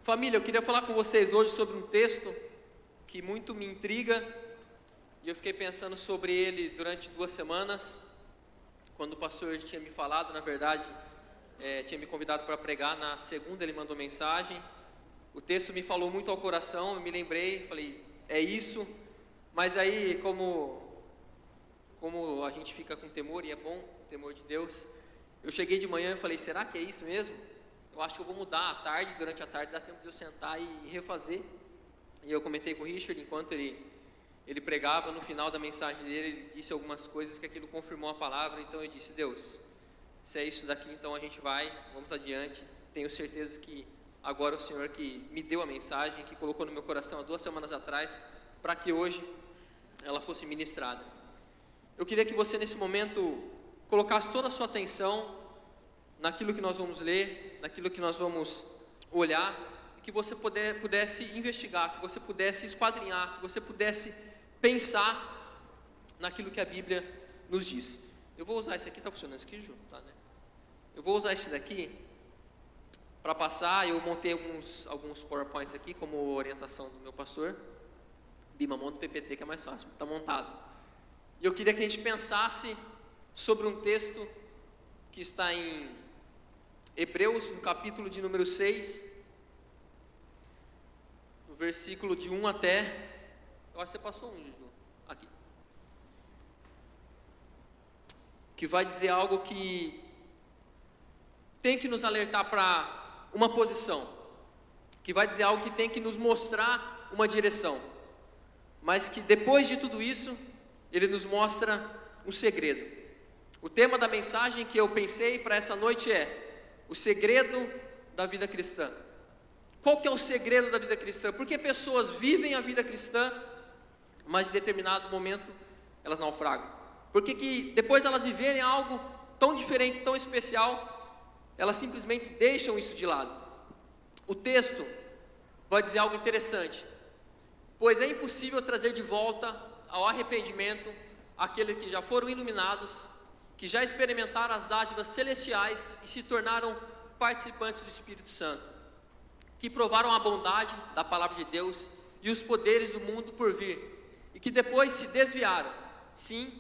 Família, eu queria falar com vocês hoje sobre um texto que muito me intriga, e eu fiquei pensando sobre ele durante 2 semanas, quando o pastor tinha me falado, na verdade, tinha me convidado para pregar. Na segunda ele mandou mensagem, o texto me falou muito ao coração, eu me lembrei, falei, é isso, mas aí como a gente fica com temor, e é bom o temor de Deus, eu cheguei de manhã e falei, será que é isso mesmo? Eu acho que eu vou mudar à tarde, durante a tarde dá tempo de eu sentar e refazer. E eu comentei com o Richard, enquanto ele pregava, no final da mensagem dele, ele disse algumas coisas que aquilo confirmou a palavra. Então eu disse, Deus, se é isso daqui, então a gente vamos adiante. Tenho certeza que agora o Senhor que me deu a mensagem, que colocou no meu coração há 2 semanas atrás, para que hoje ela fosse ministrada. Eu queria que você nesse momento colocasse toda a sua atenção naquilo que nós vamos ler, naquilo que nós vamos olhar, e que você pudesse investigar, que você pudesse esquadrinhar, que você pudesse pensar naquilo que a Bíblia nos diz. Eu vou usar esse aqui, está funcionando isso aqui, Ju? Tá, né? Eu vou usar esse daqui para passar. Eu montei alguns PowerPoints aqui como orientação do meu pastor. Bima, monta o PPT que é mais fácil, está montado. E eu queria que a gente pensasse sobre um texto que está em Hebreus, no capítulo de número 6, no versículo de 1 até... Eu acho que você passou um, Juju. Aqui. Que vai dizer algo que tem que nos alertar para uma posição. Que vai dizer algo que tem que nos mostrar uma direção. Mas que depois de tudo isso, ele nos mostra um segredo. O tema da mensagem que eu pensei para essa noite é o segredo da vida cristã. Qual que é o segredo da vida cristã? Porque pessoas vivem a vida cristã, mas em determinado momento elas naufragam. Porque que depois de elas viverem algo tão diferente, tão especial, elas simplesmente deixam isso de lado. O texto vai dizer algo interessante. Pois é impossível trazer de volta ao arrependimento aqueles que já foram iluminados, que já experimentaram as dádivas celestiais e se tornaram participantes do Espírito Santo, que provaram a bondade da palavra de Deus e os poderes do mundo por vir, e que depois se desviaram. Sim,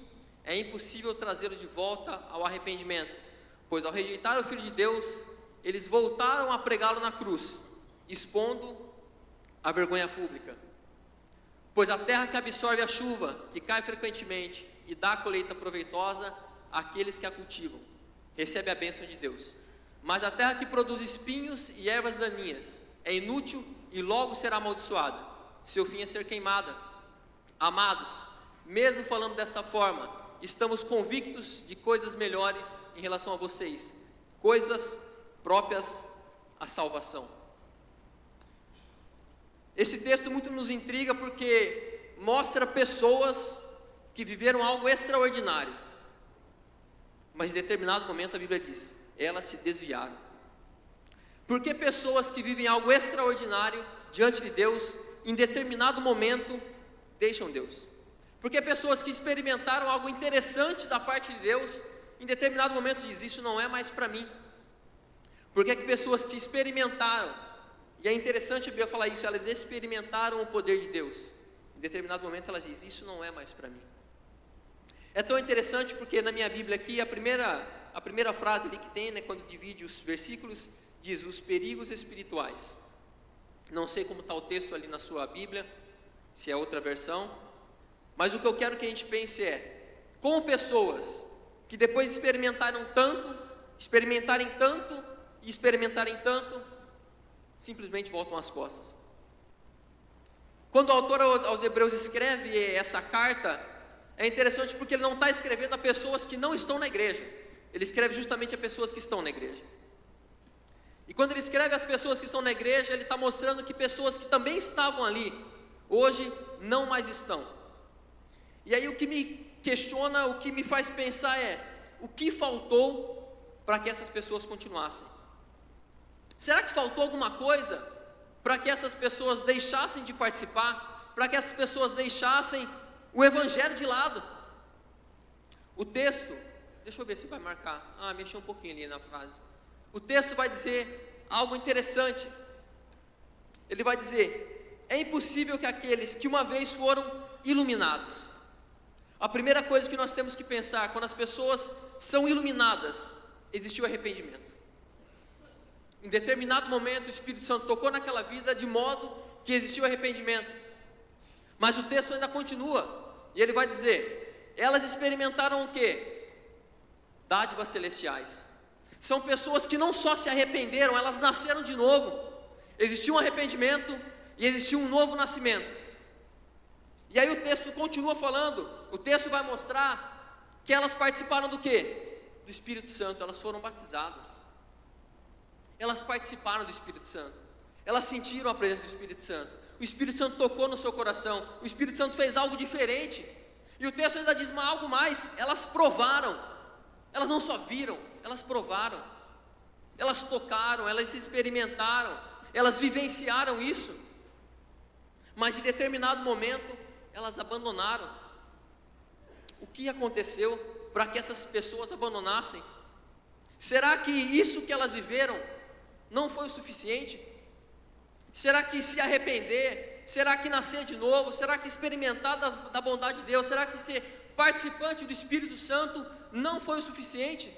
é impossível trazê-los de volta ao arrependimento, pois ao rejeitar o Filho de Deus, eles voltaram a pregá-lo na cruz, expondo a vergonha pública. Pois a terra que absorve a chuva, que cai frequentemente e dá a colheita proveitosa, aqueles que a cultivam, recebe a bênção de Deus. Mas a terra que produz espinhos e ervas daninhas é inútil e logo será amaldiçoada. Seu fim é ser queimada. Amados, mesmo falando dessa forma, estamos convictos de coisas melhores em relação a vocês, coisas próprias à salvação. Esse texto muito nos intriga porque mostra pessoas que viveram algo extraordinário. Mas em determinado momento a Bíblia diz, elas se desviaram. Porque pessoas que vivem algo extraordinário diante de Deus, em determinado momento, deixam Deus. Porque pessoas que experimentaram algo interessante da parte de Deus, em determinado momento dizem, isso não é mais para mim. Porque pessoas que experimentaram, e é interessante a Bíblia falar isso, elas experimentaram o poder de Deus, em determinado momento elas dizem, isso não é mais para mim. É tão interessante porque na minha Bíblia aqui, a primeira frase ali que tem, né, quando divide os versículos, diz, os perigos espirituais. Não sei como está o texto ali na sua Bíblia, se é outra versão, mas o que eu quero que a gente pense é, como pessoas que depois de experimentarem tanto, simplesmente voltam as costas. Quando o autor aos Hebreus escreve essa carta, é interessante porque ele não está escrevendo a pessoas que não estão na igreja, ele escreve justamente a pessoas que estão na igreja. E quando ele escreve as pessoas que estão na igreja, ele está mostrando que pessoas que também estavam ali, hoje não mais estão. E aí o que me questiona, o que me faz pensar é, o que faltou para que essas pessoas continuassem? Será que faltou alguma coisa para que essas pessoas deixassem de participar, para que essas pessoas deixassem o evangelho de lado? O texto, deixa eu ver se vai marcar, mexeu um pouquinho ali na frase. O texto vai dizer algo interessante. Ele vai dizer: é impossível que aqueles que uma vez foram iluminados. A primeira coisa que nós temos que pensar, quando as pessoas são iluminadas, existiu arrependimento. Em determinado momento o Espírito Santo tocou naquela vida de modo que existiu arrependimento. Mas o texto ainda continua, e ele vai dizer: elas experimentaram o quê? Dádivas celestiais. São pessoas que não só se arrependeram, elas nasceram de novo. Existiu um arrependimento e existiu um novo nascimento. E aí o texto continua falando, o texto vai mostrar que elas participaram do quê? Do Espírito Santo, elas foram batizadas. Elas participaram do Espírito Santo. Elas sentiram a presença do Espírito Santo. O Espírito Santo tocou no seu coração. O Espírito Santo fez algo diferente. E o texto ainda diz algo mais: elas provaram. Elas não só viram, elas provaram. Elas tocaram, elas experimentaram, elas vivenciaram isso. Mas em determinado momento elas abandonaram. O que aconteceu para que essas pessoas abandonassem? Será que isso que elas viveram não foi o suficiente? Será que se arrepender, será que nascer de novo, será que experimentar da bondade de Deus, será que ser participante do Espírito Santo não foi o suficiente?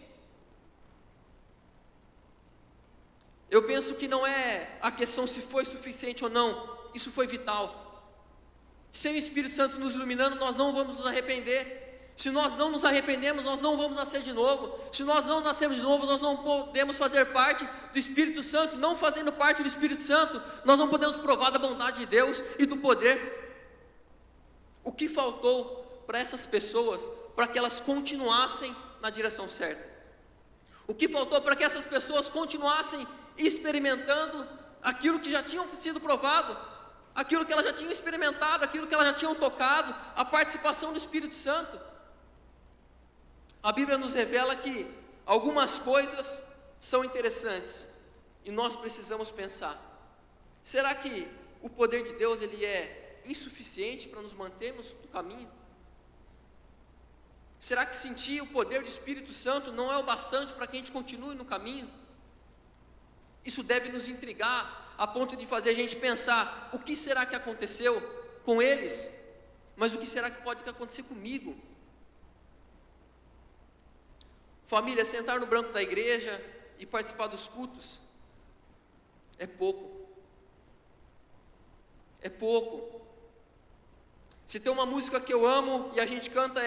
Eu penso que não é a questão se foi suficiente ou não, isso foi vital. Sem o Espírito Santo nos iluminando, nós não vamos nos arrepender. Se nós não nos arrependemos, nós não vamos nascer de novo. Se nós não nascemos de novo, nós não podemos fazer parte do Espírito Santo. Não fazendo parte do Espírito Santo, nós não podemos provar da bondade de Deus e do poder. O que faltou para essas pessoas, para que elas continuassem na direção certa? O que faltou para que essas pessoas continuassem experimentando aquilo que já tinham sido provado, aquilo que elas já tinham experimentado, aquilo que elas já tinham tocado, a participação do Espírito Santo? A Bíblia nos revela que algumas coisas são interessantes e nós precisamos pensar: será que o poder de Deus ele é insuficiente para nos mantermos no caminho? Será que sentir o poder do Espírito Santo não é o bastante para que a gente continue no caminho? Isso deve nos intrigar a ponto de fazer a gente pensar: o que será que aconteceu com eles? Mas o que será que pode acontecer comigo? Família, sentar no banco da igreja e participar dos cultos é pouco. É pouco. Se tem uma música que eu amo e a gente canta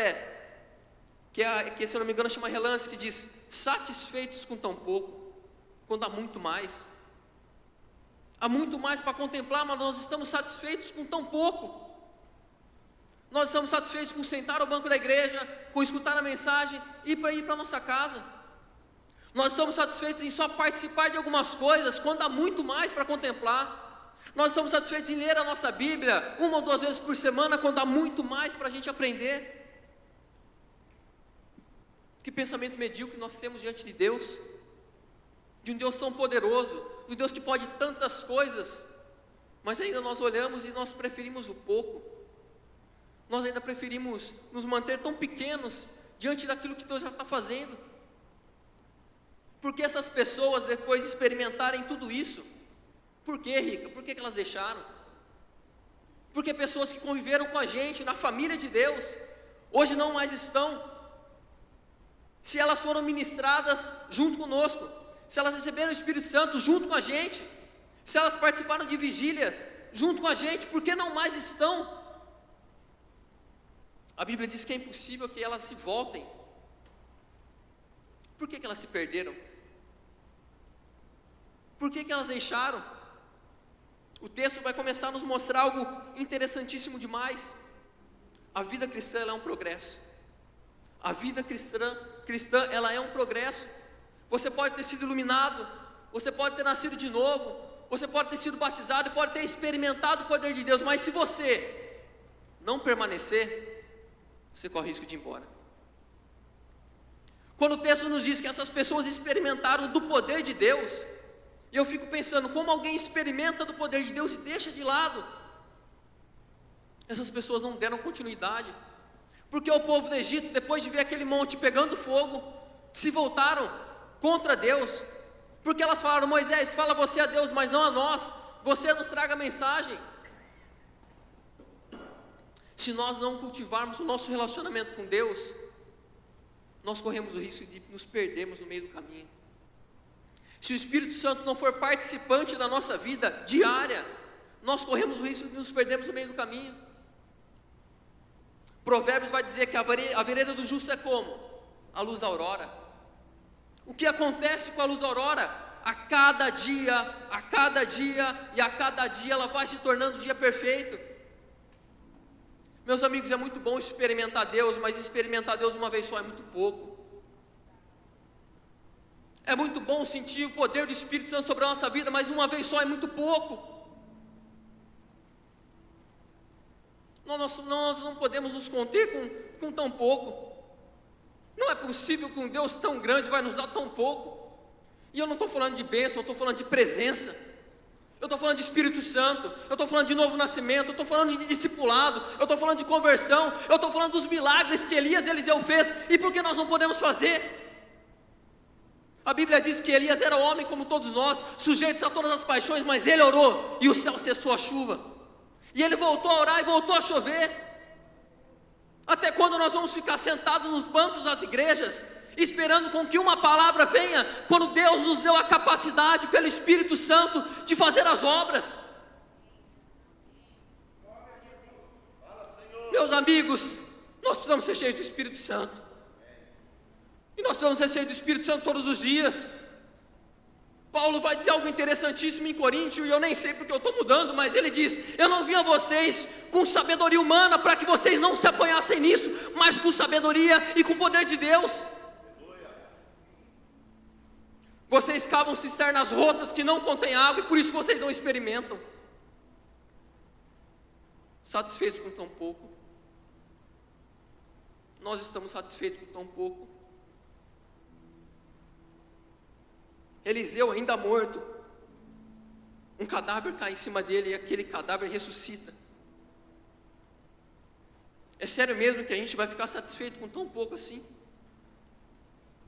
que se eu não me engano chama Relance, que diz: satisfeitos com tão pouco, quando há muito mais. Há muito mais para contemplar, mas nós estamos satisfeitos com tão pouco. Nós estamos satisfeitos com sentar ao banco da igreja, com escutar a mensagem e para ir para a nossa casa. Nós estamos satisfeitos em só participar de algumas coisas, quando há muito mais para contemplar. Nós estamos satisfeitos em ler a nossa Bíblia 1 ou 2 vezes por semana, quando há muito mais para a gente aprender. Que pensamento medíocre nós temos diante de Deus, de um Deus tão poderoso, de um Deus que pode tantas coisas, mas ainda nós olhamos e nós preferimos o pouco. Nós ainda preferimos nos manter tão pequenos diante daquilo que Deus já está fazendo. Porque essas pessoas, depois de experimentarem tudo isso, por que, Rica? Por que elas deixaram? Porque pessoas que conviveram com a gente na família de Deus, hoje não mais estão. Se elas foram ministradas junto conosco, se elas receberam o Espírito Santo junto com a gente, se elas participaram de vigílias junto com a gente, por que não mais estão? A Bíblia diz que é impossível que elas se voltem. Por que elas se perderam? Por que elas deixaram? O texto vai começar a nos mostrar algo interessantíssimo demais. A vida cristã ela é um progresso. A vida cristã ela é um progresso. Você pode ter sido iluminado, você pode ter nascido de novo, você pode ter sido batizado e pode ter experimentado o poder de Deus, mas se você não permanecer, você corre risco de ir embora. Quando o texto nos diz que essas pessoas experimentaram do poder de Deus, e eu fico pensando, como alguém experimenta do poder de Deus e deixa de lado? Essas pessoas não deram continuidade, porque o povo do Egito, depois de ver aquele monte pegando fogo, se voltaram contra Deus, porque elas falaram: Moisés, fala você a Deus, mas não a nós, você nos traga a mensagem. Se nós não cultivarmos o nosso relacionamento com Deus, nós corremos o risco de nos perdermos no meio do caminho. Se o Espírito Santo não for participante da nossa vida diária, nós corremos o risco de nos perdermos no meio do caminho. Provérbios vai dizer que a vereda do justo é como? A luz da aurora. O que acontece com a luz da aurora? A cada dia e a cada dia ela vai se tornando o dia perfeito. Meus amigos, é muito bom experimentar Deus, mas experimentar Deus uma vez só é muito pouco. É muito bom sentir o poder do Espírito Santo sobre a nossa vida, mas uma vez só é muito pouco. Nós não podemos nos conter com tão pouco. Não é possível que um Deus tão grande vai nos dar tão pouco. E eu não estou falando de bênção, eu estou falando de presença. Eu estou falando de Espírito Santo, eu estou falando de novo nascimento, eu estou falando de discipulado, eu estou falando de conversão, eu estou falando dos milagres que Eliseu fez. E por que nós não podemos fazer? A Bíblia diz que Elias era homem como todos nós, sujeitos a todas as paixões, mas ele orou e o céu cessou a chuva. E ele voltou a orar e voltou a chover. Até quando nós vamos ficar sentados nos bancos das igrejas, esperando com que uma palavra venha, quando Deus nos deu a capacidade pelo Espírito Santo de fazer as obras? Meus amigos, nós precisamos ser cheios do Espírito Santo. E nós precisamos ser cheios do Espírito Santo todos os dias. Paulo vai dizer algo interessantíssimo em Coríntios, e eu nem sei porque eu estou mudando, mas ele diz: eu não vim a vocês com sabedoria humana, para que vocês não se apanhassem nisso, mas com sabedoria e com poder de Deus. Vocês cavam cisternas rotas que não contêm água, e por isso vocês não experimentam. Satisfeitos com tão pouco. Nós estamos satisfeitos com tão pouco. Eliseu, ainda morto, um cadáver cai em cima dele e aquele cadáver ressuscita. É sério mesmo que a gente vai ficar satisfeito com tão pouco assim?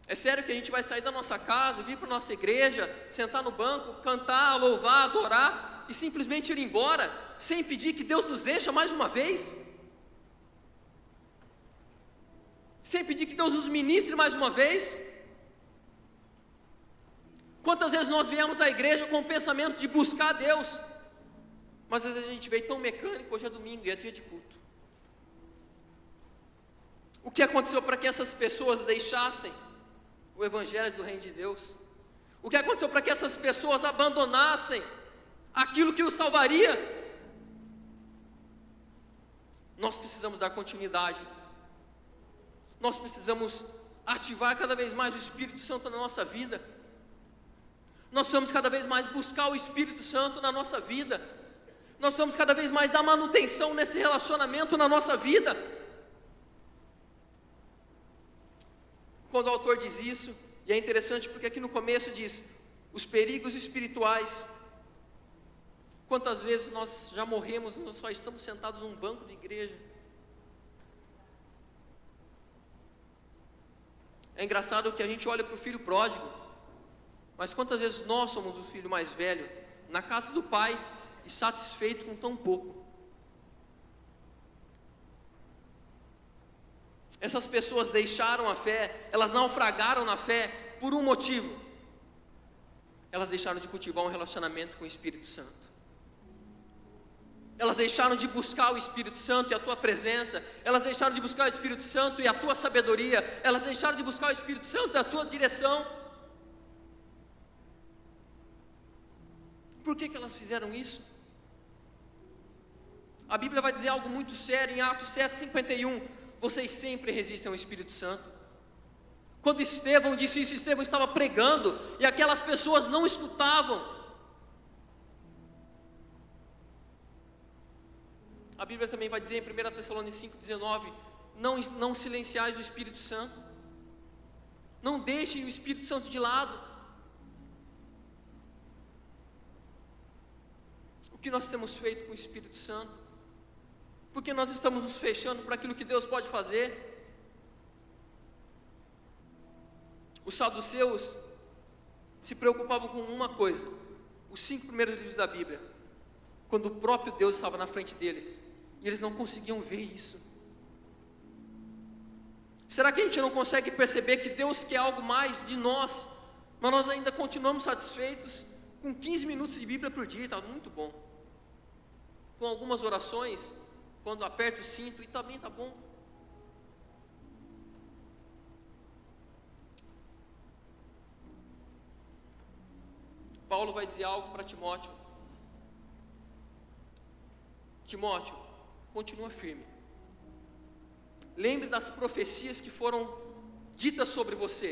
É sério que a gente vai sair da nossa casa, vir para a nossa igreja, sentar no banco, cantar, louvar, adorar e simplesmente ir embora, sem pedir que Deus nos encha mais uma vez? Sem pedir que Deus nos ministre mais uma vez? Quantas vezes nós viemos à igreja com o pensamento de buscar Deus, mas às vezes a gente veio tão mecânico, hoje é domingo e é dia de culto. O que aconteceu para que essas pessoas deixassem o evangelho do reino de Deus? O que aconteceu para que essas pessoas abandonassem aquilo que os salvaria? Nós precisamos dar continuidade. Nós precisamos ativar cada vez mais o Espírito Santo na nossa vida. Nós precisamos cada vez mais buscar o Espírito Santo na nossa vida. Nós precisamos cada vez mais dar manutenção nesse relacionamento na nossa vida. Quando o autor diz isso, e é interessante porque aqui no começo diz, os perigos espirituais. Quantas vezes nós já morremos e nós só estamos sentados num banco de igreja? É engraçado que a gente olha para o filho pródigo, mas quantas vezes nós somos o filho mais velho, na casa do pai, e satisfeito com tão pouco? Essas pessoas deixaram a fé, elas naufragaram na fé por um motivo: elas deixaram de cultivar um relacionamento com o Espírito Santo. Elas deixaram de buscar o Espírito Santo e a tua presença. Elas deixaram de buscar o Espírito Santo e a tua sabedoria. Elas deixaram de buscar o Espírito Santo e a tua direção. Por que elas fizeram isso? A Bíblia vai dizer algo muito sério em Atos 7:51. Vocês sempre resistem ao Espírito Santo. Quando Estevão disse isso, Estevão estava pregando e aquelas pessoas não escutavam. A Bíblia também vai dizer em 1 Tessalonicenses 5:19, não silenciais o Espírito Santo. Não deixem o Espírito Santo de lado. O que nós temos feito com o Espírito Santo? Porque nós estamos nos fechando para aquilo que Deus pode fazer. Os saduceus se preocupavam com uma coisa: os 5 primeiros livros da Bíblia. quando o próprio Deus estava na frente deles, e eles não conseguiam ver isso. Será que a gente não consegue perceber que Deus quer algo mais de nós, mas nós ainda continuamos satisfeitos com 15 minutos de Bíblia por dia? Está muito bom. Com algumas orações, quando aperto o cinto, e também está bom. Paulo vai dizer algo para Timóteo. Timóteo, continua firme. Lembre das profecias que foram ditas sobre você,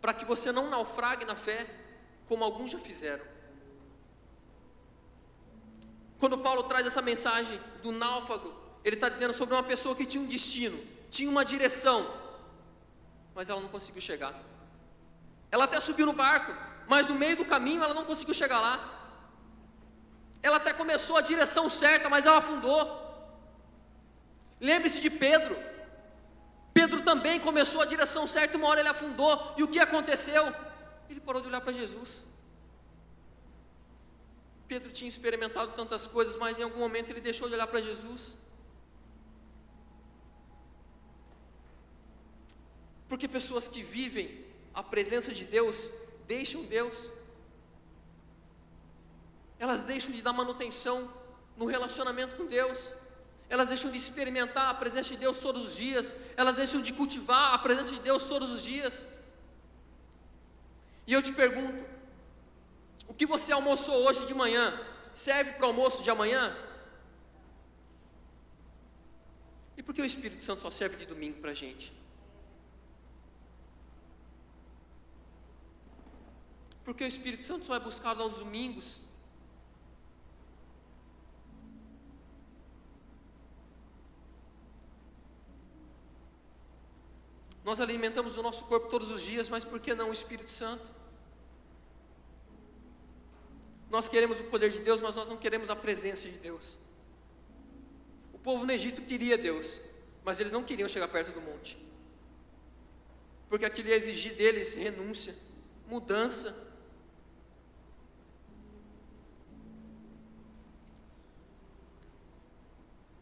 para que você não naufrague na fé, como alguns já fizeram. Quando Paulo traz essa mensagem do náufrago, ele está dizendo sobre uma pessoa que tinha um destino, tinha uma direção, mas ela não conseguiu chegar. Ela até subiu no barco, mas no meio do caminho ela não conseguiu chegar lá. Ela até começou a direção certa, mas ela afundou. Lembre-se de Pedro. Pedro também começou a direção certa, uma hora ele afundou. E o que aconteceu? Ele parou de olhar para Jesus. Pedro tinha experimentado tantas coisas, mas em algum momento ele deixou de olhar para Jesus. Porque pessoas que vivem a presença de Deus, deixam Deus. Elas deixam de dar manutenção no relacionamento com Deus. Elas deixam de experimentar a presença de Deus todos os dias. Elas deixam de cultivar a presença de Deus todos os dias. E eu te pergunto, o que você almoçou hoje de manhã, serve para o almoço de amanhã? E por que o Espírito Santo só serve de domingo para a gente? Porque o Espírito Santo só é buscado aos domingos? Nós alimentamos o nosso corpo todos os dias, mas por que não o Espírito Santo? Nós queremos o poder de Deus, mas nós não queremos a presença de Deus. O povo no Egito queria Deus, mas eles não queriam chegar perto do monte, porque aquilo ia exigir deles renúncia, mudança.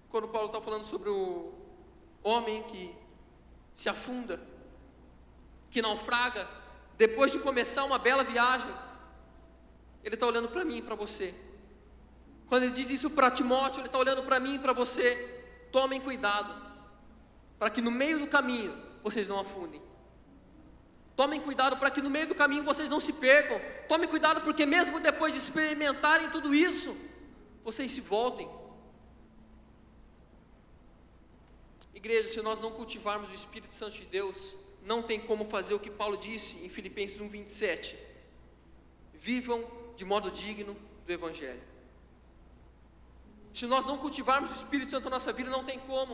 Quando Paulo está falando sobre o homem que se afunda, que naufraga, depois de começar uma bela viagem, ele está olhando para mim e para você. Quando ele diz isso para Timóteo, ele está olhando para mim e para você. Tomem cuidado, para que no meio do caminho vocês não afundem. Tomem cuidado para que no meio do caminho vocês não se percam. Tomem cuidado porque mesmo depois de experimentarem tudo isso, vocês se voltem. Igreja, se nós não cultivarmos o Espírito Santo de Deus, não tem como fazer o que Paulo disse em Filipenses 1:27. Vivam de modo digno do Evangelho. Se nós não cultivarmos o Espírito Santo na nossa vida, não tem como.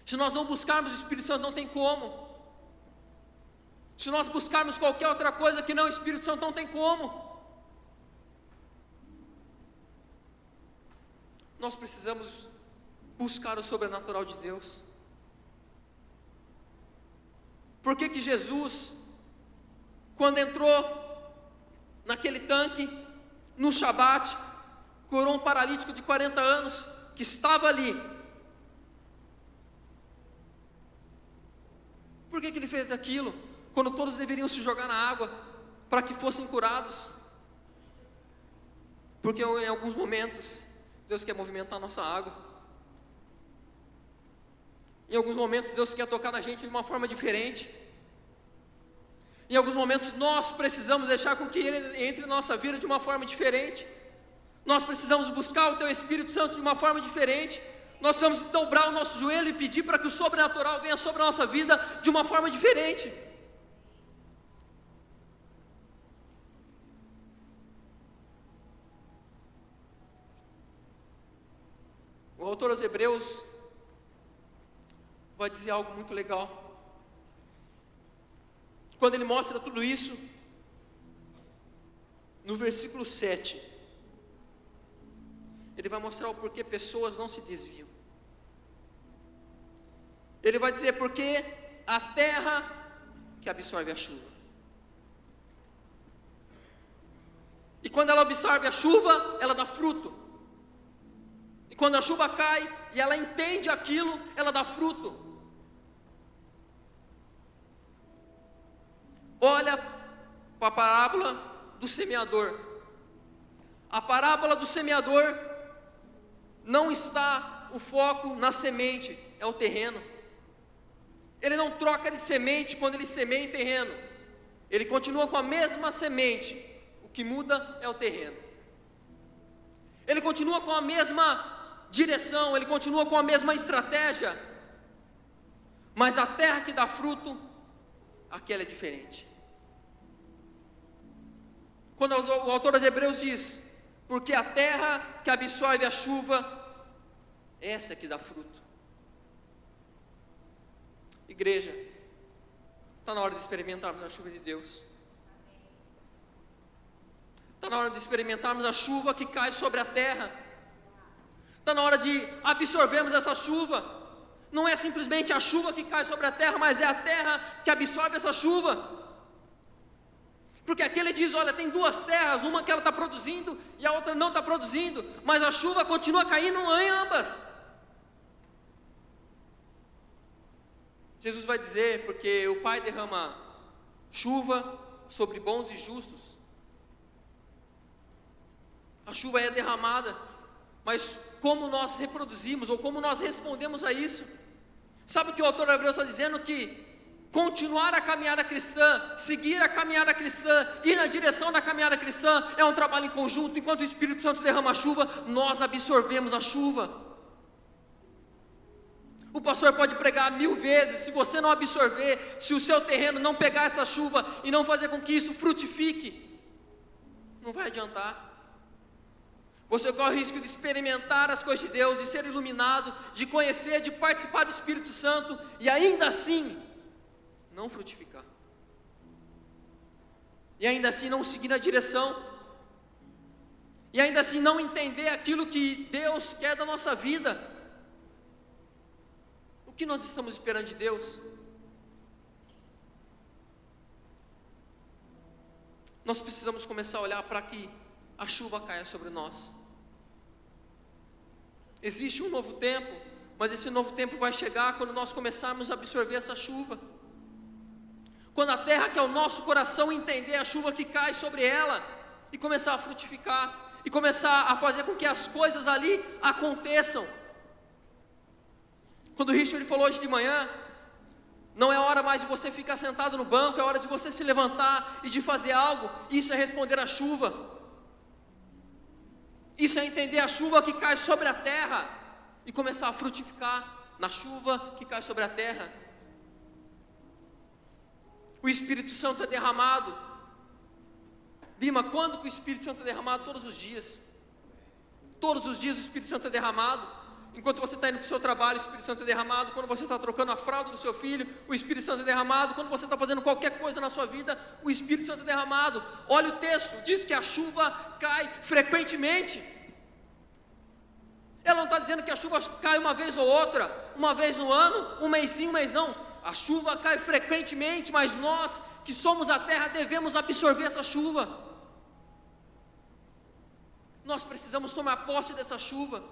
Se nós não buscarmos o Espírito Santo, não tem como. Se nós buscarmos qualquer outra coisa que não o Espírito Santo, não tem como. Nós precisamos buscar o sobrenatural de Deus. Por que que Jesus, quando entrou naquele tanque, no Shabat, curou um paralítico de 40 anos, que estava ali? Por que que ele fez aquilo, quando todos deveriam se jogar na água, para que fossem curados? Porque em alguns momentos, Deus quer movimentar a nossa água. Em alguns momentos Deus quer tocar na gente de uma forma diferente. Em alguns momentos nós precisamos deixar com que Ele entre na nossa vida de uma forma diferente. Nós precisamos buscar o Teu Espírito Santo de uma forma diferente. Nós precisamos dobrar o nosso joelho e pedir para que o sobrenatural venha sobre a nossa vida de uma forma diferente. O autor aos Hebreus vai dizer algo muito legal. Quando ele mostra tudo isso, no versículo 7, ele vai mostrar o porquê pessoas não se desviam. Ele vai dizer porque a terra que absorve a chuva. E quando ela absorve a chuva, ela dá fruto. E quando a chuva cai e ela entende aquilo, ela dá fruto. Olha para a parábola do semeador. A parábola do semeador não está o foco na semente, é o terreno. Ele não troca de semente quando ele semeia em terreno. Ele continua com a mesma semente. O que muda é o terreno. Ele continua com a mesma direção, ele continua com a mesma estratégia. Mas a terra que dá fruto, aquela é diferente. Quando o autor aos Hebreus diz: porque a terra que absorve a chuva, essa que dá fruto. Igreja, está na hora de experimentarmos a chuva de Deus. Está na hora de experimentarmos a chuva que cai sobre a terra. Está na hora de absorvermos essa chuva. Não é simplesmente a chuva que cai sobre a terra, mas é a terra que absorve essa chuva. Porque aqui ele diz: olha, tem duas terras, uma que ela está produzindo e a outra não está produzindo, mas a chuva continua caindo em ambas. Jesus vai dizer: porque o Pai derrama chuva sobre bons e justos. A chuva é derramada, mas como nós reproduzimos, ou como nós respondemos a isso? Sabe o que o autor de Hebreus está dizendo? Que continuar a caminhada cristã, seguir a caminhada cristã, ir na direção da caminhada cristã, é um trabalho em conjunto. Enquanto o Espírito Santo derrama a chuva, nós absorvemos a chuva. O pastor pode pregar 1000 vezes, se você não absorver, se o seu terreno não pegar essa chuva e não fazer com que isso frutifique, não vai adiantar. Você corre o risco de experimentar as coisas de Deus, de ser iluminado, de conhecer, de participar do Espírito Santo, e ainda assim não frutificar, e ainda assim não seguir na direção, e ainda assim não entender aquilo que Deus quer da nossa vida. O que nós estamos esperando de Deus? Nós precisamos começar a olhar para que a chuva caia sobre nós. Existe um novo tempo, mas esse novo tempo vai chegar quando nós começarmos a absorver essa chuva. Quando a terra, que é o nosso coração, entender a chuva que cai sobre ela e começar a frutificar, e começar a fazer com que as coisas ali aconteçam. Quando o Richard falou hoje de manhã, não é hora mais de você ficar sentado no banco, é hora de você se levantar e de fazer algo. Isso é responder à chuva. Isso é entender a chuva que cai sobre a terra e começar a frutificar na chuva que cai sobre a terra. O Espírito Santo é derramado. Bima, quando que o Espírito Santo é derramado? Todos os dias. Todos os dias o Espírito Santo é derramado. Enquanto você está indo para o seu trabalho, o Espírito Santo é derramado. Quando você está trocando a fralda do seu filho, o Espírito Santo é derramado. Quando você está fazendo qualquer coisa na sua vida, o Espírito Santo é derramado. Olha o texto, diz que a chuva cai frequentemente. Ela não está dizendo que a chuva cai uma vez ou outra, uma vez no ano, um mês sim, um mês não. A chuva cai frequentemente, mas nós que somos a terra devemos absorver essa chuva. Nós precisamos tomar posse dessa chuva.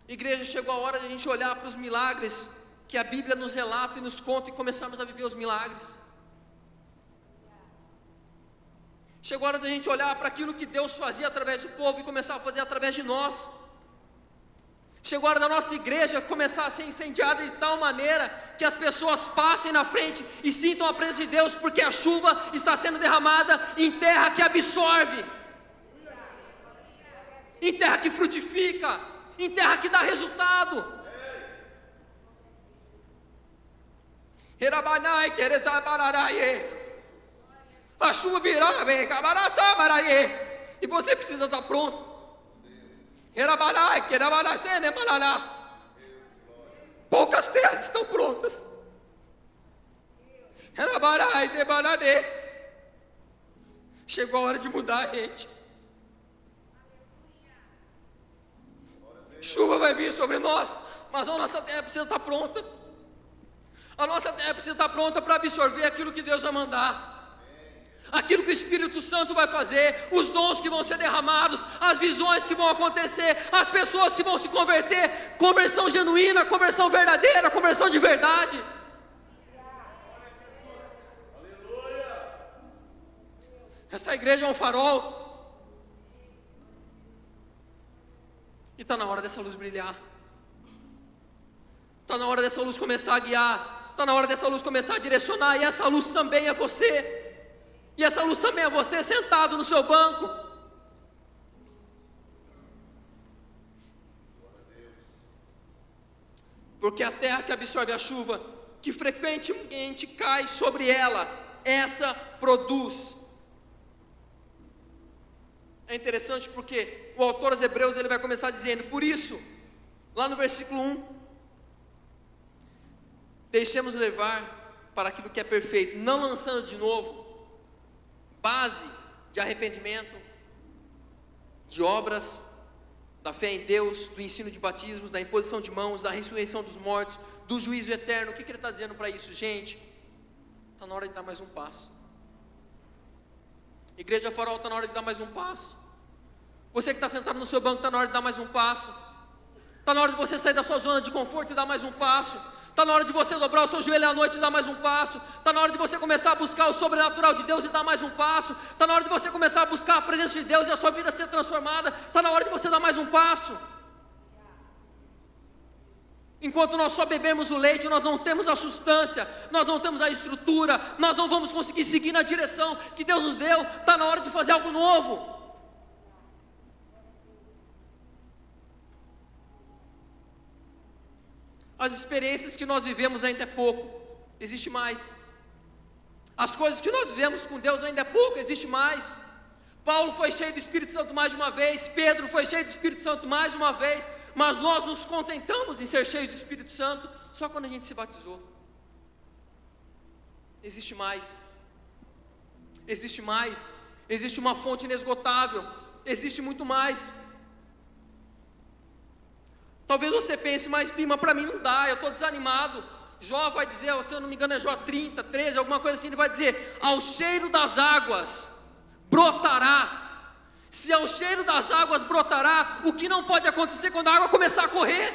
Igreja, chegou a hora de a gente olhar para os milagres que a Bíblia nos relata e nos conta e começarmos a viver os milagres. Chegou a hora de a gente olhar para aquilo que Deus fazia através do povo e começar a fazer através de nós. Chegou a hora da nossa igreja começar a ser incendiada de tal maneira que as pessoas passem na frente e sintam a presença de Deus, porque a chuva está sendo derramada em terra que absorve, em terra que frutifica, em terra que dá resultado. A chuva virá, e você precisa estar pronto. Poucas terras estão prontas. Chegou a hora de mudar, gente. Chuva vai vir sobre nós, mas a nossa terra precisa estar pronta. A nossa terra precisa estar pronta para absorver aquilo que Deus vai mandar. aquilo que o Espírito Santo vai fazer, os dons que vão ser derramados, as visões que vão acontecer, as pessoas que vão se converter, conversão genuína, conversão verdadeira, conversão de verdade. Essa igreja é um farol, e está na hora dessa luz brilhar, está na hora dessa luz começar a guiar, está na hora dessa luz começar a direcionar, e essa luz também é você, e essa luz também é você sentado no seu banco. Porque a terra que absorve a chuva, que frequentemente cai sobre ela, essa produz. É interessante porque o autor aos Hebreus ele vai começar dizendo: por isso, lá no versículo 1, deixemos levar para aquilo que é perfeito, não lançando de novo base de arrependimento, de obras, da fé em Deus, do ensino de batismo, da imposição de mãos, da ressurreição dos mortos, do juízo eterno. O que ele está dizendo para isso, gente? Está na hora de dar mais um passo. Igreja Farol, está na hora de dar mais um passo. Você que está sentado no seu banco, está na hora de dar mais um passo. Está na hora de você sair da sua zona de conforto e dar mais um passo. Está na hora de você dobrar o seu joelho à noite e dar mais um passo. Está na hora de você começar a buscar o sobrenatural de Deus e dar mais um passo. Está na hora de você começar a buscar a presença de Deus e a sua vida ser transformada. Está na hora de você dar mais um passo. Enquanto nós só bebemos o leite, nós não temos a substância, nós não temos a estrutura, nós não vamos conseguir seguir na direção que Deus nos deu. Está na hora de fazer algo novo. As experiências que nós vivemos ainda é pouco, existe mais. As coisas que nós vivemos com Deus ainda é pouco, existe mais. Paulo foi cheio do Espírito Santo mais de uma vez, Pedro foi cheio do Espírito Santo mais de uma vez, mas nós nos contentamos em ser cheios do Espírito Santo só quando a gente se batizou. Existe mais, existe mais, existe uma fonte inesgotável, existe muito mais. Talvez você pense, mas Bima, para mim não dá, eu estou desanimado. Jó vai dizer, se eu não me engano é Jó 30, 13, alguma coisa assim, ele vai dizer: ao cheiro das águas brotará. Se ao cheiro das águas brotará, o que não pode acontecer quando a água começar a correr?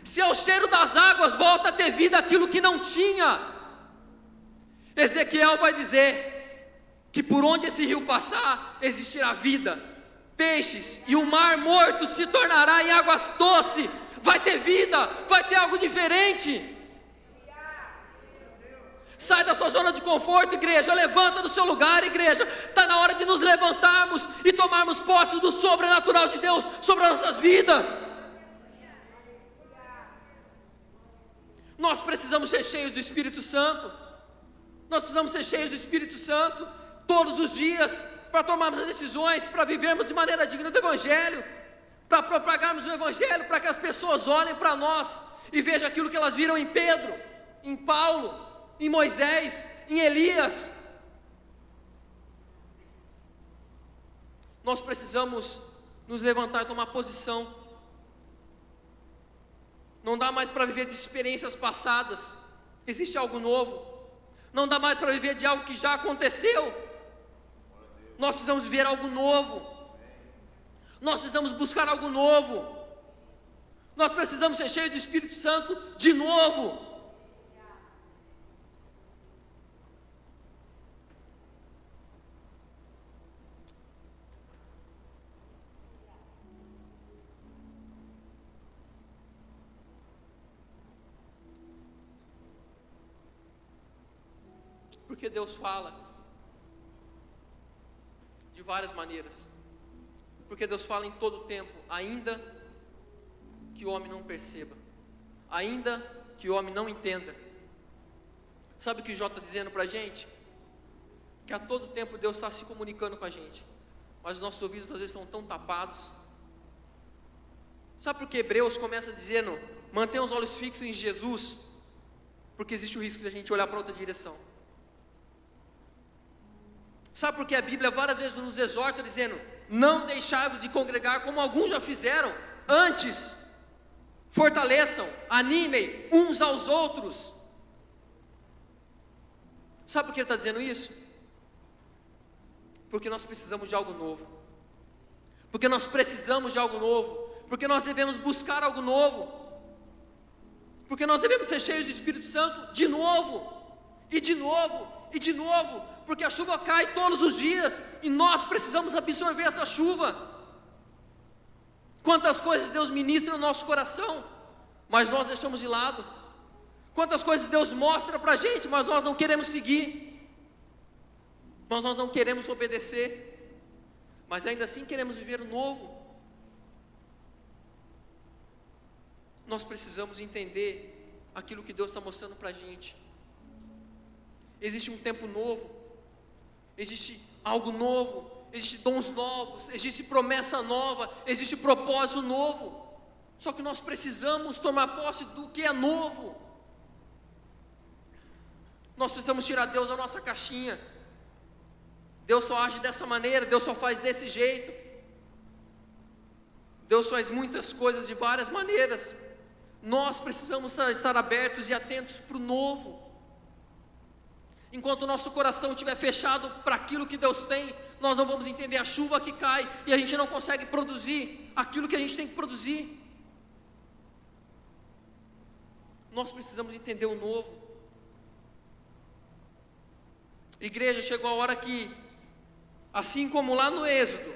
Se ao cheiro das águas volta a ter vida aquilo que não tinha. Ezequiel vai dizer que por onde esse rio passar existirá vida, peixes, e o mar morto se tornará em águas doces. Vai ter vida, vai ter algo diferente. Sai da sua zona de conforto, igreja. Levanta do seu lugar, igreja. Está na hora de nos levantarmos e tomarmos posse do sobrenatural de Deus sobre as nossas vidas. Nós precisamos ser cheios do Espírito Santo. Nós precisamos ser cheios do Espírito Santo todos os dias, para tomarmos as decisões, para vivermos de maneira digna do Evangelho, para propagarmos o Evangelho, para que as pessoas olhem para nós e vejam aquilo que elas viram em Pedro, em Paulo, em Moisés, em Elias. Nós precisamos nos levantar e tomar posição. Não dá mais para viver de experiências passadas, existe algo novo. Não dá mais para viver de algo que já aconteceu. Nós precisamos viver algo novo. Nós precisamos buscar algo novo. Nós precisamos ser cheios do Espírito Santo de novo. Porque Deus fala de várias maneiras. Porque Deus fala em todo o tempo, ainda que o homem não perceba, ainda que o homem não entenda. Sabe o que o Jó está dizendo para a gente? Que a todo tempo Deus está se comunicando com a gente, mas os nossos ouvidos às vezes são tão tapados. Sabe por que Hebreus começa dizendo: mantenha os olhos fixos em Jesus? Porque existe o risco de a gente olhar para outra direção. Sabe por que a Bíblia várias vezes nos exorta dizendo: não deixai-vos de congregar como alguns já fizeram, antes fortaleçam, animem uns aos outros. Sabe por que ele está dizendo isso? Porque nós precisamos de algo novo. Porque nós precisamos de algo novo. Porque nós devemos buscar algo novo. Porque nós devemos ser cheios do Espírito Santo de novo. E de novo. E de novo. Porque a chuva cai todos os dias. E nós precisamos absorver essa chuva. Quantas coisas Deus ministra no nosso coração, mas nós deixamos de lado. Quantas coisas Deus mostra para a gente, mas nós não queremos seguir. Mas nós não queremos obedecer. Mas ainda assim queremos viver o novo. Nós precisamos entender aquilo que Deus está mostrando para a gente. Existe um tempo novo. Existe algo novo. Existem dons novos, existe promessa nova, existe propósito novo. Só que nós precisamos tomar posse do que é novo. Nós precisamos tirar Deus da nossa caixinha. Deus só age dessa maneira, Deus só faz desse jeito. Deus faz muitas coisas de várias maneiras. Nós precisamos estar abertos e atentos para o novo. Enquanto o nosso coração estiver fechado para aquilo que Deus tem, nós não vamos entender a chuva que cai e a gente não consegue produzir aquilo que a gente tem que produzir. Nós precisamos entender o novo. Igreja, chegou a hora que, assim como lá no Êxodo,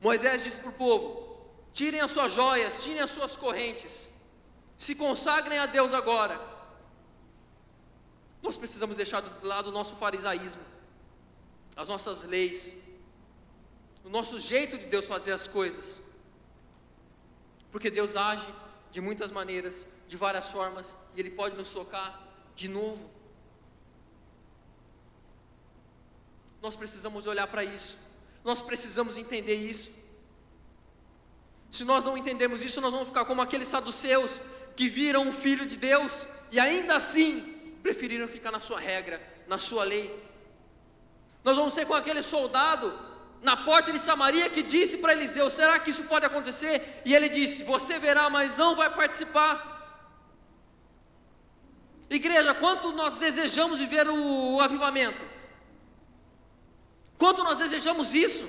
Moisés disse para o povo: tirem as suas joias, tirem as suas correntes, se consagrem a Deus agora. Nós precisamos deixar de lado o nosso farisaísmo, as nossas leis, o nosso jeito de Deus fazer as coisas, porque Deus age de muitas maneiras, de várias formas, e Ele pode nos tocar de novo. Nós precisamos olhar para isso, nós precisamos entender isso. Se nós não entendermos isso, nós vamos ficar como aqueles saduceus que viram o Filho de Deus e ainda assim preferiram ficar na sua regra, na sua lei. Nós vamos ser com aquele soldado na porta de Samaria que disse para Eliseu: será que isso pode acontecer? E ele disse: você verá, mas não vai participar. Igreja, quanto nós desejamos viver o avivamento? Quanto nós desejamos isso?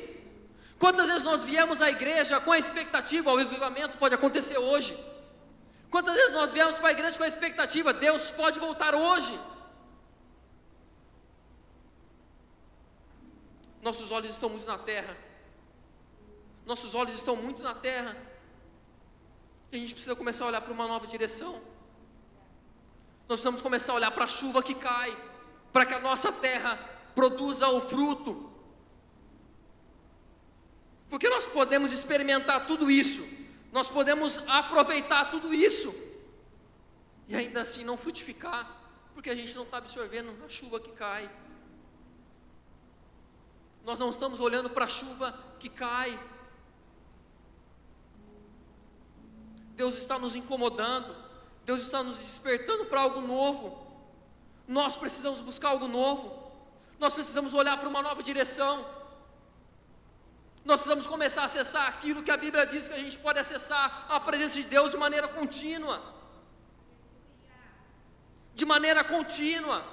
Quantas vezes nós viemos à igreja com a expectativa: o avivamento pode acontecer hoje? Quantas vezes nós viemos para a igreja com a expectativa: Deus pode voltar hoje? Nossos olhos estão muito na terra. Nossos olhos estão muito na terra. E a gente precisa começar a olhar para uma nova direção. Nós precisamos começar a olhar para a chuva que cai, para que a nossa terra produza o fruto. Porque nós podemos experimentar tudo isso, nós podemos aproveitar tudo isso, e ainda assim não frutificar, porque a gente não está absorvendo a chuva que cai. Nós não estamos olhando para a chuva que cai. Deus está nos incomodando, Deus está nos despertando para algo novo. Nós precisamos buscar algo novo, nós precisamos olhar para uma nova direção. Nós precisamos começar a acessar aquilo que a Bíblia diz que a gente pode acessar, a presença de Deus de maneira contínua. De maneira contínua.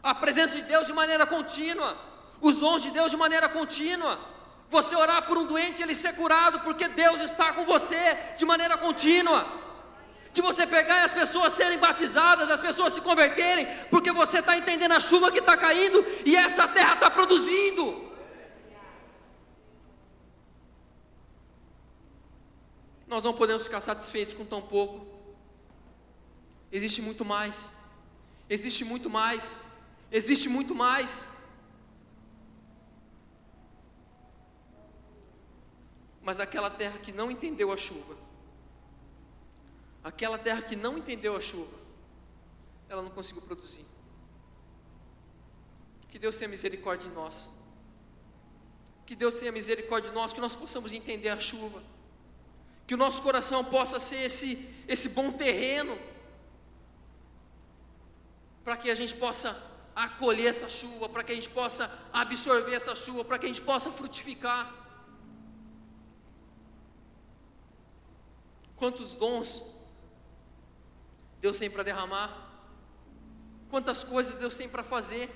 A presença de Deus de maneira contínua. Os dons de Deus de maneira contínua. Você orar por um doente e ele ser curado, porque Deus está com você de maneira contínua. De você pegar e as pessoas serem batizadas, as pessoas se converterem, porque você está entendendo a chuva que está caindo e essa terra está produzindo. Nós não podemos ficar satisfeitos com tão pouco. Existe muito mais. Existe muito mais. Existe muito mais. Mas aquela terra que não entendeu a chuva, aquela terra que não entendeu a chuva, ela não conseguiu produzir. Que Deus tenha misericórdia de nós. Que Deus tenha misericórdia de nós, que nós possamos entender a chuva. Que o nosso coração possa ser esse bom terreno, para que a gente possa acolher essa chuva, para que a gente possa absorver essa chuva, para que a gente possa frutificar. Quantos dons Deus tem para derramar, quantas coisas Deus tem para fazer.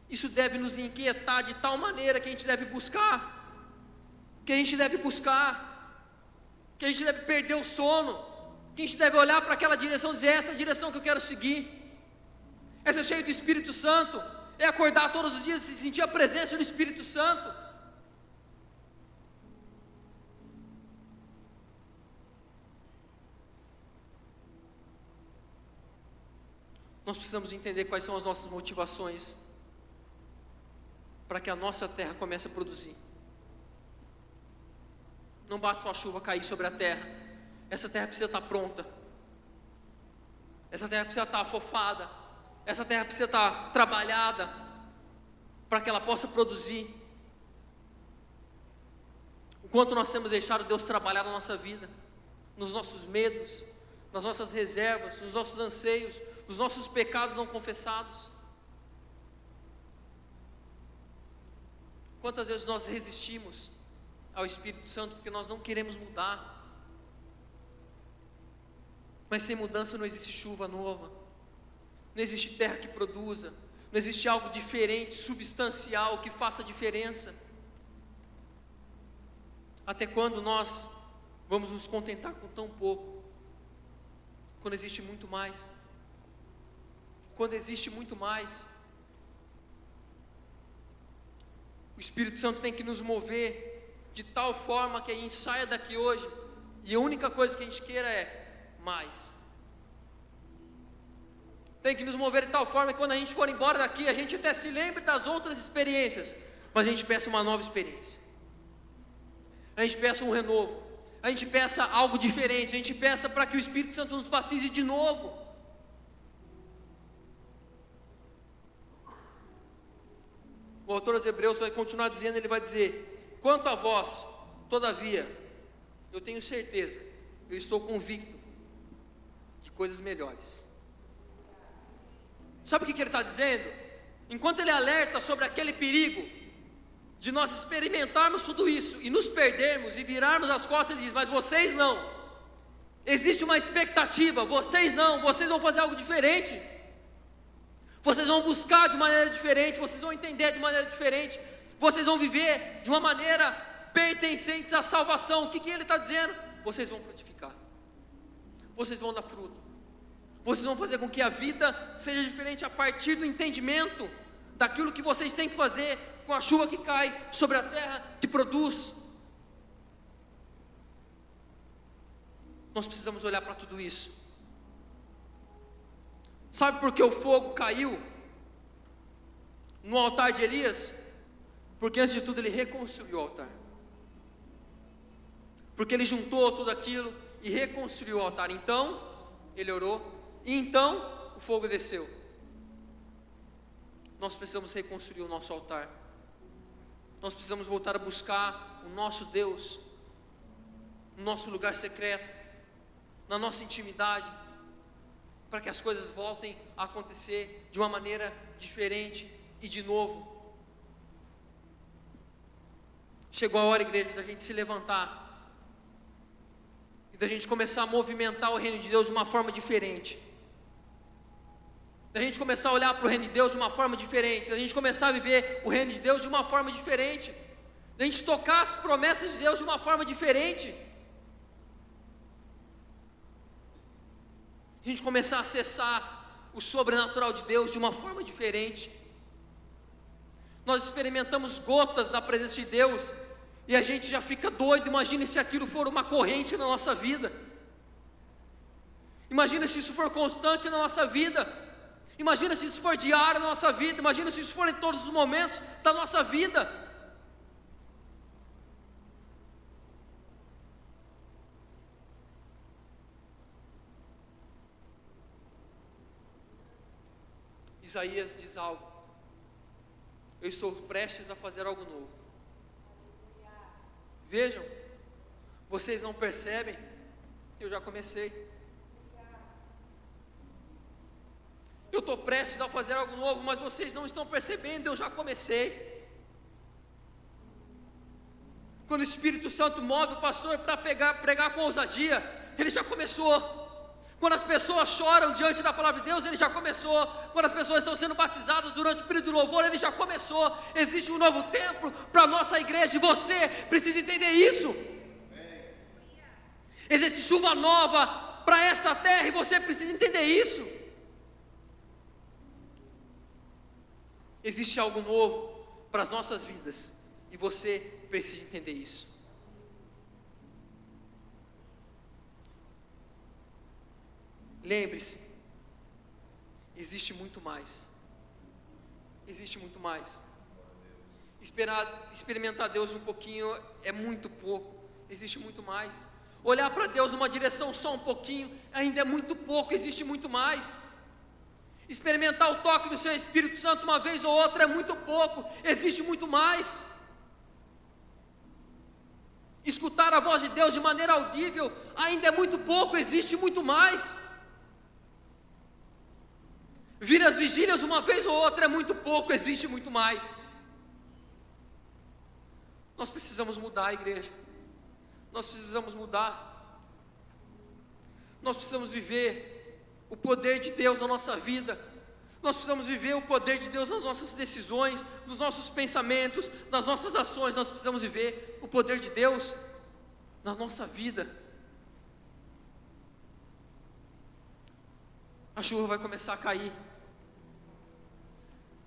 Isso deve nos inquietar de tal maneira que a gente deve buscar, que a gente deve perder o sono, que a gente deve olhar para aquela direção e dizer: essa é a direção que eu quero seguir. É ser cheio do Espírito Santo, é acordar todos os dias e sentir a presença do Espírito Santo. Nós precisamos entender quais são as nossas motivações para que a nossa terra comece a produzir. Não basta só a chuva cair sobre a terra, essa terra precisa estar pronta, essa terra precisa estar afofada, essa terra precisa estar trabalhada, para que ela possa produzir. O quanto nós temos deixado Deus trabalhar na nossa vida, nos nossos medos, nas nossas reservas, nos nossos anseios, nos nossos pecados não confessados. Quantas vezes nós resistimos ao Espírito Santo porque nós não queremos mudar. Mas sem mudança não existe chuva nova, não existe terra que produza, não existe algo diferente, substancial, que faça diferença. Até quando nós vamos nos contentar com tão pouco, quando existe muito mais? Quando existe muito mais, o Espírito Santo tem que nos mover de tal forma que a gente saia daqui hoje e a única coisa que a gente queira é mais. Tem que nos mover de tal forma que quando a gente for embora daqui, a gente até se lembre das outras experiências, mas a gente peça uma nova experiência, a gente peça um renovo, a gente peça algo diferente, a gente peça para que o Espírito Santo nos batize de novo. O autor aos Hebreus vai continuar dizendo, ele vai dizer: quanto a vós, todavia, eu tenho certeza, eu estou convicto de coisas melhores. Sabe o que ele está dizendo? Enquanto ele alerta sobre aquele perigo de nós experimentarmos tudo isso e nos perdermos e virarmos as costas, ele diz: mas vocês não, existe uma expectativa, vocês não, vocês vão fazer algo diferente. Vocês vão buscar de maneira diferente, vocês vão entender de maneira diferente, vocês vão viver de uma maneira pertencentes à salvação. O que ele está dizendo? Vocês vão frutificar, vocês vão dar fruto, vocês vão fazer com que a vida seja diferente a partir do entendimento daquilo que vocês têm que fazer com a chuva que cai sobre a terra, que produz. Nós precisamos olhar para tudo isso. Sabe por que o fogo caiu no altar de Elias? Porque antes de tudo ele reconstruiu o altar, porque ele juntou tudo aquilo e reconstruiu o altar. Então ele orou e então o fogo desceu. Nós precisamos reconstruir o nosso altar, nós precisamos voltar a buscar o nosso Deus no nosso lugar secreto, na nossa intimidade, para que as coisas voltem a acontecer de uma maneira diferente e de novo. Chegou a hora, igreja, da gente se levantar e da gente começar a movimentar o reino de Deus de uma forma diferente, da gente começar a olhar para o reino de Deus de uma forma diferente, da gente começar a viver o reino de Deus de uma forma diferente, da gente tocar as promessas de Deus de uma forma diferente, a gente começar a acessar o sobrenatural de Deus de uma forma diferente. Nós experimentamos gotas da presença de Deus e a gente já fica doido. Imagine se aquilo for uma corrente na nossa vida, imagina se isso for constante na nossa vida, imagina se isso for diário na nossa vida, imagina se isso for em todos os momentos da nossa vida. Isaías diz algo: eu estou prestes a fazer algo novo. Vejam, vocês não percebem? Eu já comecei. Eu estou prestes a fazer algo novo, mas vocês não estão percebendo, eu já comecei. Quando o Espírito Santo move o pastor para pregar com ousadia, ele já começou. Quando as pessoas choram diante da palavra de Deus, Ele já começou. Quando as pessoas estão sendo batizadas durante o período de louvor, Ele já começou. Existe um novo tempo para a nossa igreja, e você precisa entender isso. Existe chuva nova para essa terra, e você precisa entender isso. Existe algo novo para as nossas vidas, e você precisa entender isso. Lembre-se, existe muito mais. Existe muito mais. Experimentar Deus um pouquinho é muito pouco. Existe muito mais. Olhar para Deus numa direção só um pouquinho ainda é muito pouco. Existe muito mais. Experimentar o toque do seu Espírito Santo uma vez ou outra é muito pouco. Existe muito mais. Escutar a voz de Deus de maneira audível ainda é muito pouco. Existe muito mais. Vir às vigílias uma vez ou outra é muito pouco, existe muito mais. Nós precisamos mudar, igreja. Nós precisamos mudar. Nós precisamos viver o poder de Deus na nossa vida. Nós precisamos viver o poder de Deus nas nossas decisões, nos nossos pensamentos, nas nossas ações. Nós precisamos viver o poder de Deus na nossa vida. A chuva vai começar a cair.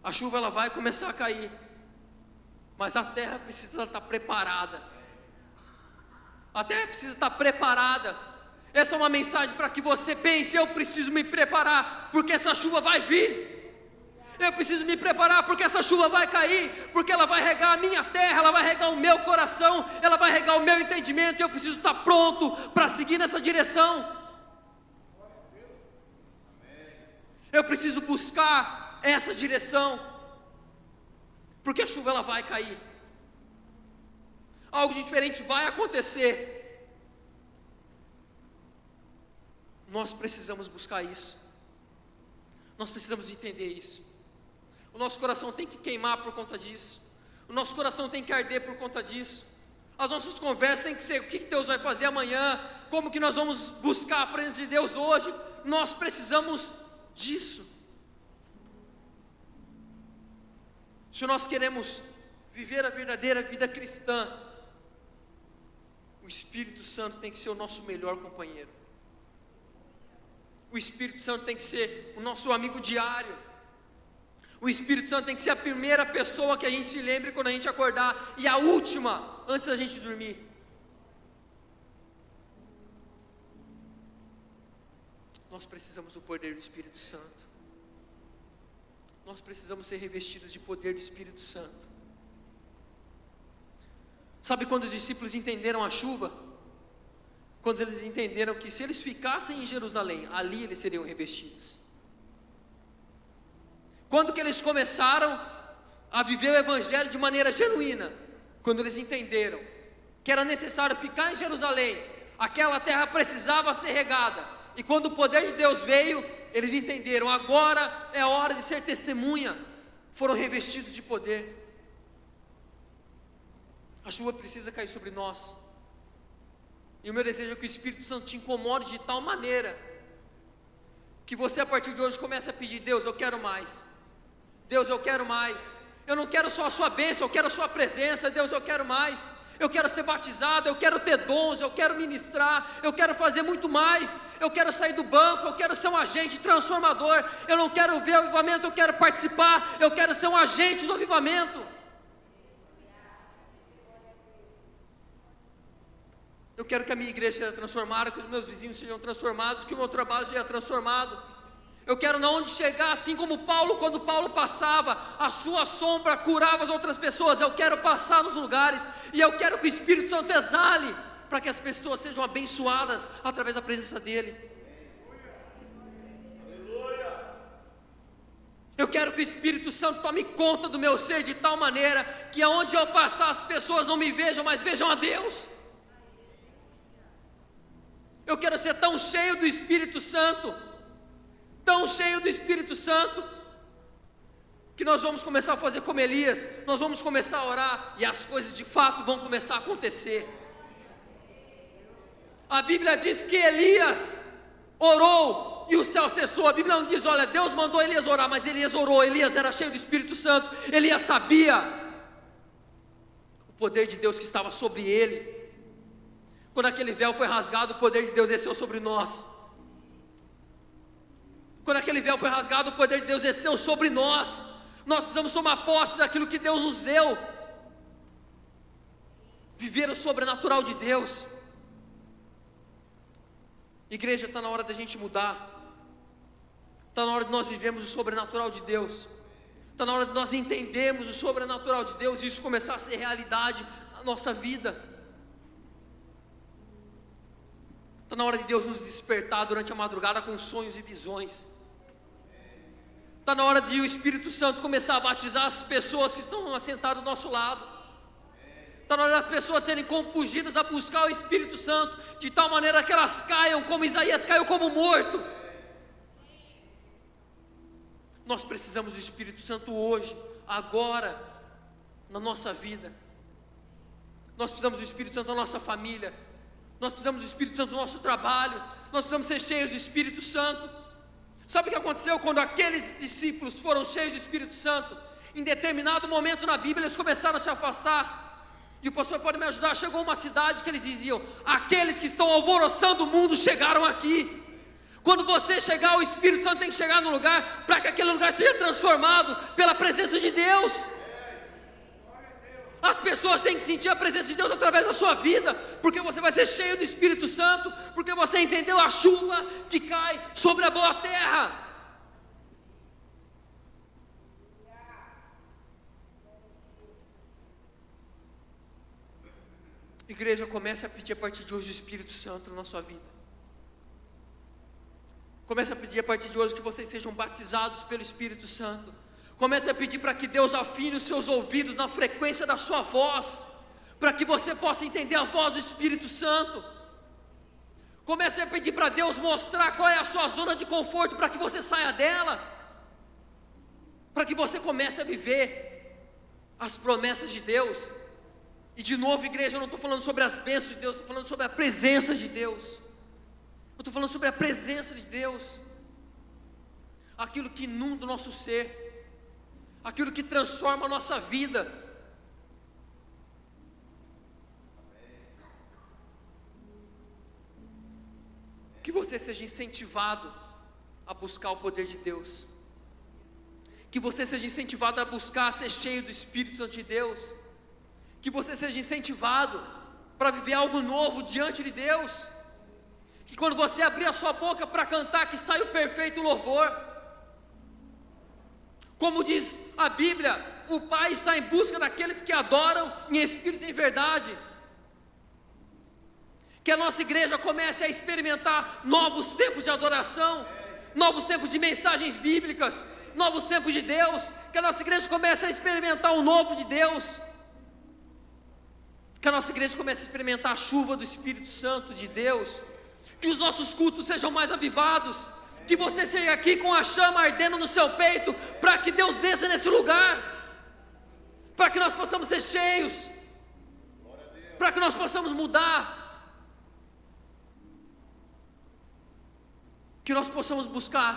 A chuva ela vai começar a cair, mas a terra precisa estar preparada. A terra precisa estar preparada. Essa é uma mensagem para que você pense: eu preciso me preparar, porque essa chuva vai vir. Eu preciso me preparar, porque essa chuva vai cair, porque ela vai regar a minha terra, ela vai regar o meu coração, ela vai regar o meu entendimento, e eu preciso estar pronto para seguir nessa direção. Eu preciso buscar essa direção, porque a chuva ela vai cair, algo diferente vai acontecer. Nós precisamos buscar isso, nós precisamos entender isso. O nosso coração tem que queimar por conta disso, o nosso coração tem que arder por conta disso. As nossas conversas têm que ser: o que Deus vai fazer amanhã, como que nós vamos buscar a presença de Deus hoje. Nós precisamos disso. Se nós queremos viver a verdadeira vida cristã, o Espírito Santo tem que ser o nosso melhor companheiro. O Espírito Santo tem que ser o nosso amigo diário. O Espírito Santo tem que ser a primeira pessoa que a gente se lembre quando a gente acordar, e a última antes da gente dormir. Nós precisamos do poder do Espírito Santo. Nós precisamos ser revestidos de poder do Espírito Santo. Sabe quando os discípulos entenderam a chuva? Quando eles entenderam que se eles ficassem em Jerusalém, ali eles seriam revestidos. Quando que eles começaram a viver o Evangelho de maneira genuína? Quando eles entenderam que era necessário ficar em Jerusalém, aquela terra precisava ser regada, e quando o poder de Deus veio, eles entenderam: agora é hora de ser testemunha. Foram revestidos de poder. A chuva precisa cair sobre nós, e o meu desejo é que o Espírito Santo te incomode de tal maneira que você a partir de hoje comece a pedir: Deus, eu quero mais. Deus, eu quero mais. Eu não quero só a sua bênção, eu quero a sua presença. Deus, eu quero mais. Eu quero ser batizado, eu quero ter dons, eu quero ministrar, eu quero fazer muito mais. Eu quero sair do banco, eu quero ser um agente transformador. Eu não quero ver o avivamento, eu quero participar. Eu quero ser um agente do avivamento. Eu quero que a minha igreja seja transformada, que os meus vizinhos sejam transformados, que o meu trabalho seja transformado. Eu quero na onde chegar, assim como Paulo, quando Paulo passava, a sua sombra curava as outras pessoas. Eu quero passar nos lugares, e eu quero que o Espírito Santo exale, para que as pessoas sejam abençoadas através da presença dEle. Eu quero que o Espírito Santo tome conta do meu ser de tal maneira que aonde eu passar as pessoas não me vejam, mas vejam a Deus. Eu quero ser tão cheio do Espírito Santo, tão cheio do Espírito Santo, que nós vamos começar a fazer como Elias. Nós vamos começar a orar, e as coisas de fato vão começar a acontecer. A Bíblia diz que Elias orou e o céu cessou. A Bíblia não diz, olha, Deus mandou Elias orar, mas Elias orou. Elias era cheio do Espírito Santo. Elias sabia o poder de Deus que estava sobre ele. Quando aquele véu foi rasgado, o poder de Deus desceu sobre nós. Quando aquele véu foi rasgado, o poder de Deus desceu sobre nós. Nós precisamos tomar posse daquilo que Deus nos deu. Viver o sobrenatural de Deus. Igreja, está na hora da gente mudar. Está na hora de nós vivermos o sobrenatural de Deus. Está na hora de nós entendermos o sobrenatural de Deus e isso começar a ser realidade na nossa vida. Está na hora de Deus nos despertar durante a madrugada com sonhos e visões. Está na hora de o Espírito Santo começar a batizar as pessoas que estão assentadas do nosso lado. Está na hora das pessoas serem compungidas a buscar o Espírito Santo, de tal maneira que elas caiam como Isaías caiu como morto. Nós precisamos do Espírito Santo hoje, agora, na nossa vida. Nós precisamos do Espírito Santo na nossa família. Nós precisamos do Espírito Santo no nosso trabalho. Nós precisamos ser cheios do Espírito Santo. Sabe o que aconteceu quando aqueles discípulos foram cheios do Espírito Santo? Em determinado momento na Bíblia eles começaram a se afastar. E o pastor pode me ajudar. Chegou uma cidade que eles diziam: aqueles que estão alvoroçando o mundo chegaram aqui. Quando você chegar, o Espírito Santo tem que chegar no lugar, para que aquele lugar seja transformado pela presença de Deus. As pessoas têm que sentir a presença de Deus através da sua vida, porque você vai ser cheio do Espírito Santo, porque você entendeu a chuva que cai sobre a boa terra. Igreja, comece a pedir a partir de hoje o Espírito Santo na sua vida. Comece a pedir a partir de hoje que vocês sejam batizados pelo Espírito Santo. Comece a pedir para que Deus afine os seus ouvidos na frequência da sua voz, para que você possa entender a voz do Espírito Santo. Comece a pedir para Deus mostrar qual é a sua zona de conforto, para que você saia dela, para que você comece a viver as promessas de Deus. E de novo, igreja, eu não estou falando sobre as bênçãos de Deus, estou falando sobre a presença de Deus. Eu estou falando sobre a presença de Deus, aquilo que inunda o nosso ser, aquilo que transforma a nossa vida. Que você seja incentivado a buscar o poder de Deus, que você seja incentivado a buscar ser cheio do Espírito de Deus, que você seja incentivado para viver algo novo diante de Deus, que quando você abrir a sua boca para cantar, que saia o perfeito louvor. Como diz a Bíblia, o Pai está em busca daqueles que adoram em espírito e em verdade. Que a nossa igreja comece a experimentar novos tempos de adoração, novos tempos de mensagens bíblicas, novos tempos de Deus. Que a nossa igreja comece a experimentar o novo de Deus. Que a nossa igreja comece a experimentar a chuva do Espírito Santo de Deus. Que os nossos cultos sejam mais avivados. Que você chegue aqui com a chama ardendo no seu peito, para que Deus desça nesse lugar, para que nós possamos ser cheios, para que nós possamos mudar, que nós possamos buscar,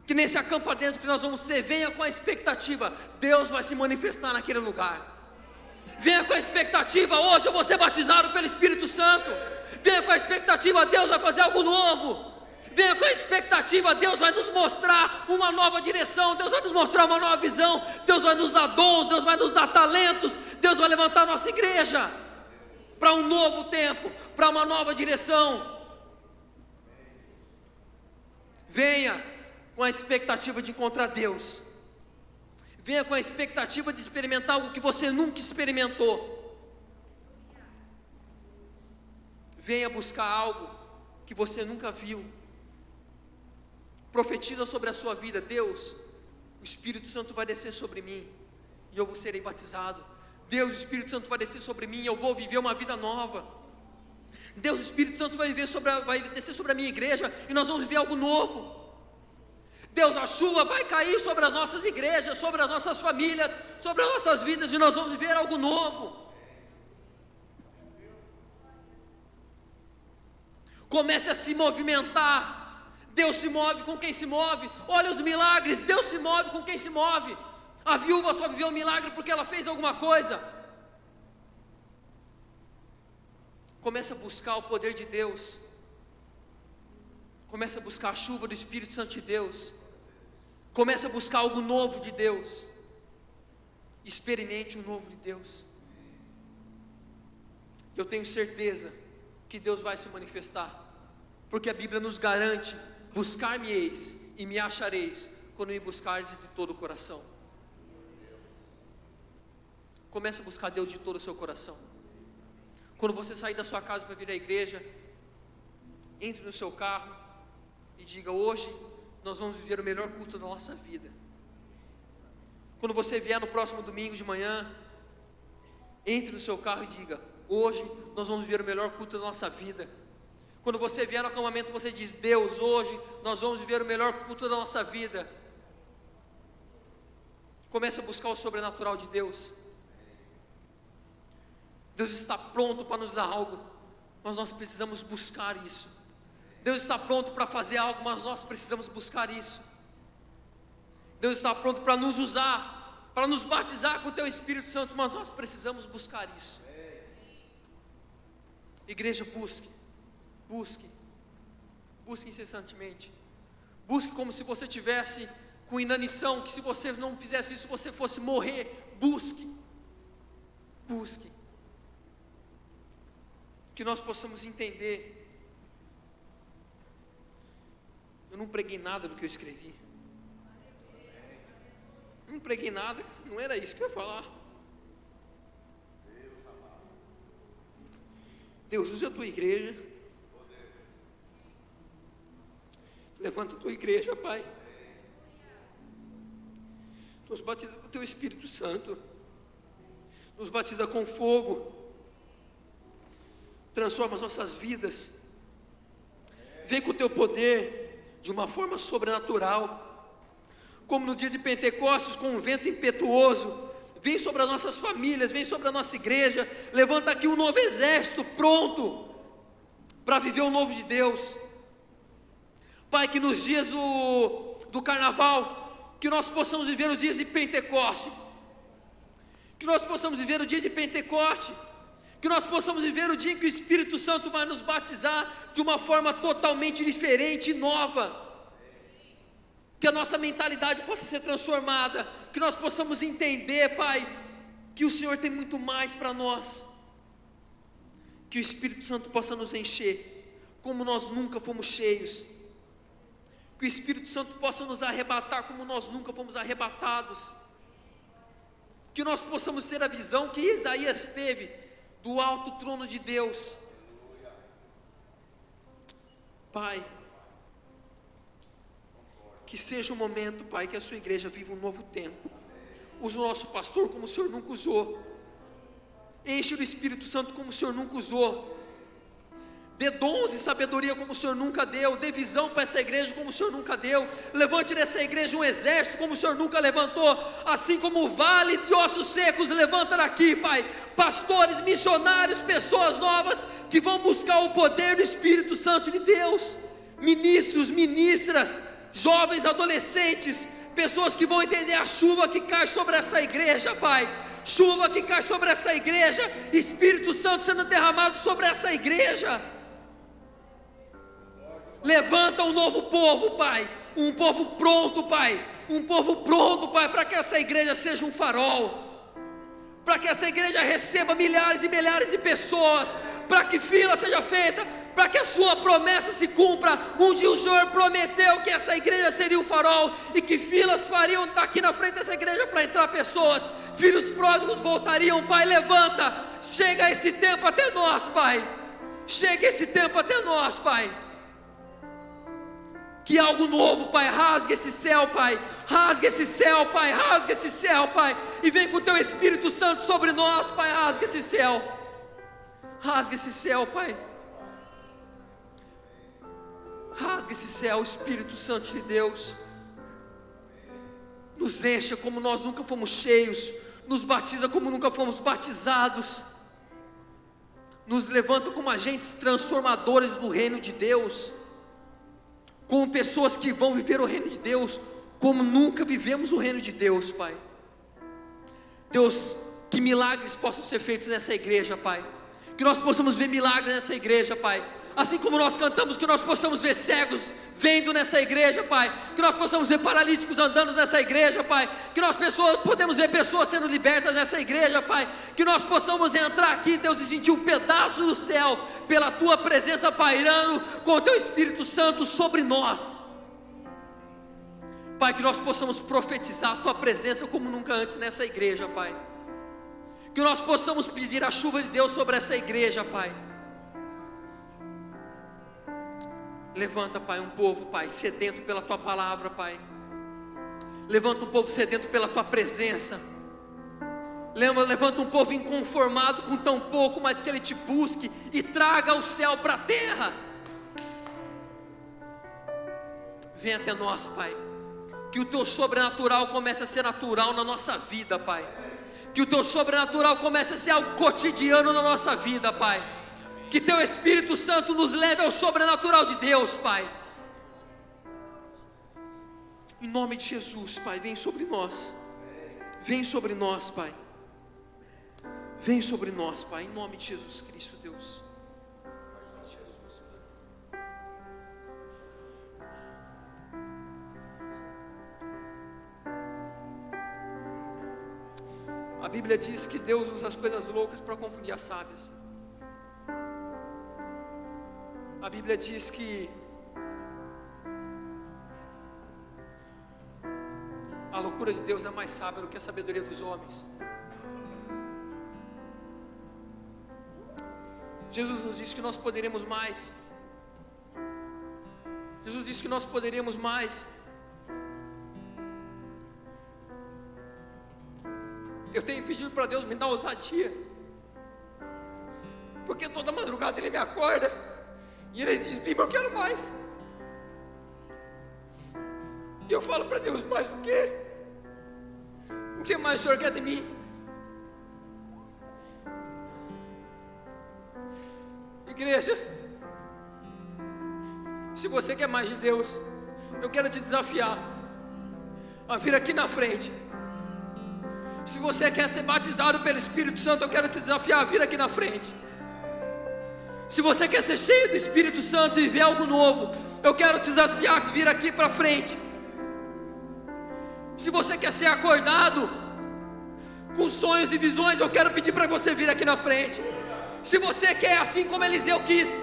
que nesse acampamento que nós vamos ter, venha com a expectativa: Deus vai se manifestar naquele lugar. Venha com a expectativa: hoje eu vou ser batizado pelo Espírito Santo. Venha com a expectativa: Deus vai fazer algo novo. Venha com a expectativa: Deus vai nos mostrar uma nova direção, Deus vai nos mostrar uma nova visão, Deus vai nos dar dons, Deus vai nos dar talentos, Deus vai levantar a nossa igreja para um novo tempo, para uma nova direção. Venha com a expectativa de encontrar Deus. Venha com a expectativa de experimentar algo que você nunca experimentou. Venha buscar algo que você nunca viu. Profetiza sobre a sua vida: Deus, o Espírito Santo vai descer sobre mim e eu serei batizado. Deus, o Espírito Santo vai descer sobre mim e eu vou viver uma vida nova. Deus, o Espírito Santo vai descer sobre a minha igreja e nós vamos viver algo novo. Deus, a chuva vai cair sobre as nossas igrejas, sobre as nossas famílias, sobre as nossas vidas, e nós vamos viver algo novo. Comece a se movimentar Deus se move com quem se move. Olha os milagres, Deus se move com quem se move. A viúva só viveu um milagre porque ela fez alguma coisa. Comece a buscar o poder de Deus. Comece a buscar a chuva do Espírito Santo de Deus. Comece a buscar algo novo de Deus. Experimente o novo de Deus. Eu tenho certeza que Deus vai se manifestar, porque a Bíblia nos garante: buscar-me-eis e me achareis, quando me buscardes de todo o coração. Comece a buscar Deus de todo o seu coração. Quando você sair da sua casa para vir à igreja, entre no seu carro e diga: hoje nós vamos viver o melhor culto da nossa vida. Quando você vier no próximo domingo de manhã, entre no seu carro e diga: hoje nós vamos viver o melhor culto da nossa vida. Quando você vier no acampamento, você diz: Deus, hoje nós vamos viver o melhor culto da nossa vida. Comece a buscar o sobrenatural de Deus. Deus está pronto para nos dar algo, mas nós precisamos buscar isso. Deus está pronto para fazer algo, mas nós precisamos buscar isso. Deus está pronto para nos usar, para nos batizar com o Teu Espírito Santo, mas nós precisamos buscar isso. Igreja, busque incessantemente. Busque como se você tivesse com inanição, que se você não fizesse isso, você fosse morrer. Busque. Que nós possamos entender. Eu não preguei nada do que eu escrevi. Não preguei nada, não era isso que eu ia falar. Deus, usa a tua igreja. Levanta a tua igreja, Pai. Nos batiza com o teu Espírito Santo. Nos batiza com fogo. Transforma as nossas vidas. Vem com o teu poder de uma forma sobrenatural. Como no dia de Pentecostes, com um vento impetuoso. Vem sobre as nossas famílias, vem sobre a nossa igreja. Levanta aqui um novo exército pronto para viver o novo de Deus. Pai, que nos dias do carnaval, que nós possamos viver os dias de Pentecoste. Que nós possamos viver o dia de Pentecoste. Que nós possamos viver o dia em que o Espírito Santo vai nos batizar de uma forma totalmente diferente e nova. Que a nossa mentalidade possa ser transformada. Que nós possamos entender, Pai, que o Senhor tem muito mais para nós. Que o Espírito Santo possa nos encher como nós nunca fomos cheios. Que o Espírito Santo possa nos arrebatar como nós nunca fomos arrebatados. Que nós possamos ter a visão que Isaías teve do alto trono de Deus. Pai, que seja um momento, Pai, que a sua igreja viva um novo tempo. Use o nosso pastor como o Senhor nunca usou. Enche do Espírito Santo como o Senhor nunca usou. Dê dons e sabedoria como o Senhor nunca deu. Dê visão para essa igreja como o Senhor nunca deu. Levante nessa igreja um exército como o Senhor nunca levantou. Assim como o vale de ossos secos levanta daqui, Pai, pastores, missionários, pessoas novas que vão buscar o poder do Espírito Santo de Deus. Ministros, ministras, jovens, adolescentes, pessoas que vão entender a chuva que cai sobre essa igreja, Pai. Chuva que cai sobre essa igreja. Espírito Santo sendo derramado sobre essa igreja. Levanta um novo povo, Pai. Um povo pronto, Pai. Um povo pronto, Pai, para que essa igreja seja um farol. Para que essa igreja receba milhares e milhares de pessoas. Para que fila seja feita. Para que a sua promessa se cumpra. Um dia o Senhor prometeu que essa igreja seria um farol. E que filas fariam daqui na frente dessa igreja para entrar pessoas. Filhos pródigos voltariam, Pai. Levanta. Chega esse tempo até nós, Pai. Chega esse tempo até nós, Pai. Que algo novo, Pai, rasgue esse céu, Pai. Rasgue esse céu, Pai. Rasgue esse céu, Pai. E vem com o Teu Espírito Santo sobre nós, Pai. Rasgue esse céu. Rasgue esse céu, Pai. Rasgue esse céu, Espírito Santo de Deus. Nos encha como nós nunca fomos cheios. Nos batiza como nunca fomos batizados. Nos levanta como agentes transformadores do reino de Deus. como pessoas que vão viver o reino de Deus como nunca vivemos o reino de Deus, Pai. Deus, que milagres possam ser feitos nessa igreja, Pai. Que nós possamos ver milagres nessa igreja, Pai. Assim como nós cantamos, que nós possamos ver cegos vendo nessa igreja, Pai. Que nós possamos ver paralíticos andando nessa igreja, Pai. Que nós podemos ver pessoas sendo libertas nessa igreja, Pai. Que nós possamos entrar aqui, Deus, e sentir um pedaço do céu pela Tua presença pairando com o Teu Espírito Santo sobre nós. Pai, que nós possamos profetizar a Tua presença como nunca antes nessa igreja, Pai. Que nós possamos pedir a chuva de Deus sobre essa igreja, Pai. Levanta, Pai, um povo, Pai, sedento pela Tua palavra, Pai. Levanta um povo sedento pela Tua presença. Levanta um povo inconformado com tão pouco, mas que ele Te busque e traga o céu para a terra. Vem até nós, Pai. Que o Teu sobrenatural comece a ser natural na nossa vida, Pai. Que o Teu sobrenatural comece a ser algo cotidiano na nossa vida, Pai. Que Teu Espírito Santo nos leve ao sobrenatural de Deus, Pai. Em nome de Jesus, Pai, vem sobre nós. Vem sobre nós, Pai. Vem sobre nós, Pai, em nome de Jesus Cristo, Deus. A Bíblia diz que Deus usa as coisas loucas para confundir as sábias. A Bíblia diz que a loucura de Deus é mais sábia do que a sabedoria dos homens. Jesus nos disse que nós poderemos mais. Jesus disse que nós poderíamos mais. Eu tenho pedido para Deus me dar ousadia, porque toda madrugada Ele me acorda e Ele diz: Bíblia, eu quero mais. E eu falo para Deus: mais o quê? O que mais o Senhor quer de mim? Igreja, se você quer mais de Deus, eu quero te desafiar a vir aqui na frente. Se você quer ser batizado pelo Espírito Santo, eu quero te desafiar a vir aqui na frente. Se você quer ser cheio do Espírito Santo e ver algo novo, eu quero te desafiar a vir aqui para frente. Se você quer ser acordado com sonhos e visões, eu quero pedir para você vir aqui na frente. Se você quer, assim como Eliseu quis,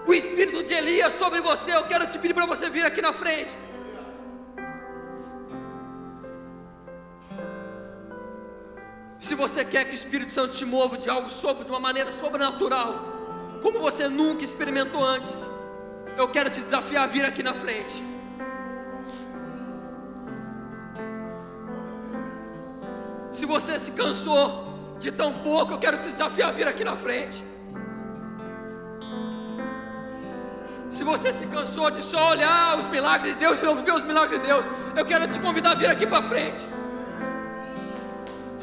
o Espírito de Elias sobre você, eu quero te pedir para você vir aqui na frente. Se você quer que o Espírito Santo te mova de uma maneira sobrenatural, como você nunca experimentou antes, eu quero te desafiar a vir aqui na frente. Se você se cansou de tão pouco, eu quero te desafiar a vir aqui na frente. Se você se cansou de só olhar os milagres de Deus e não viver os milagres de Deus, eu quero te convidar a vir aqui para frente.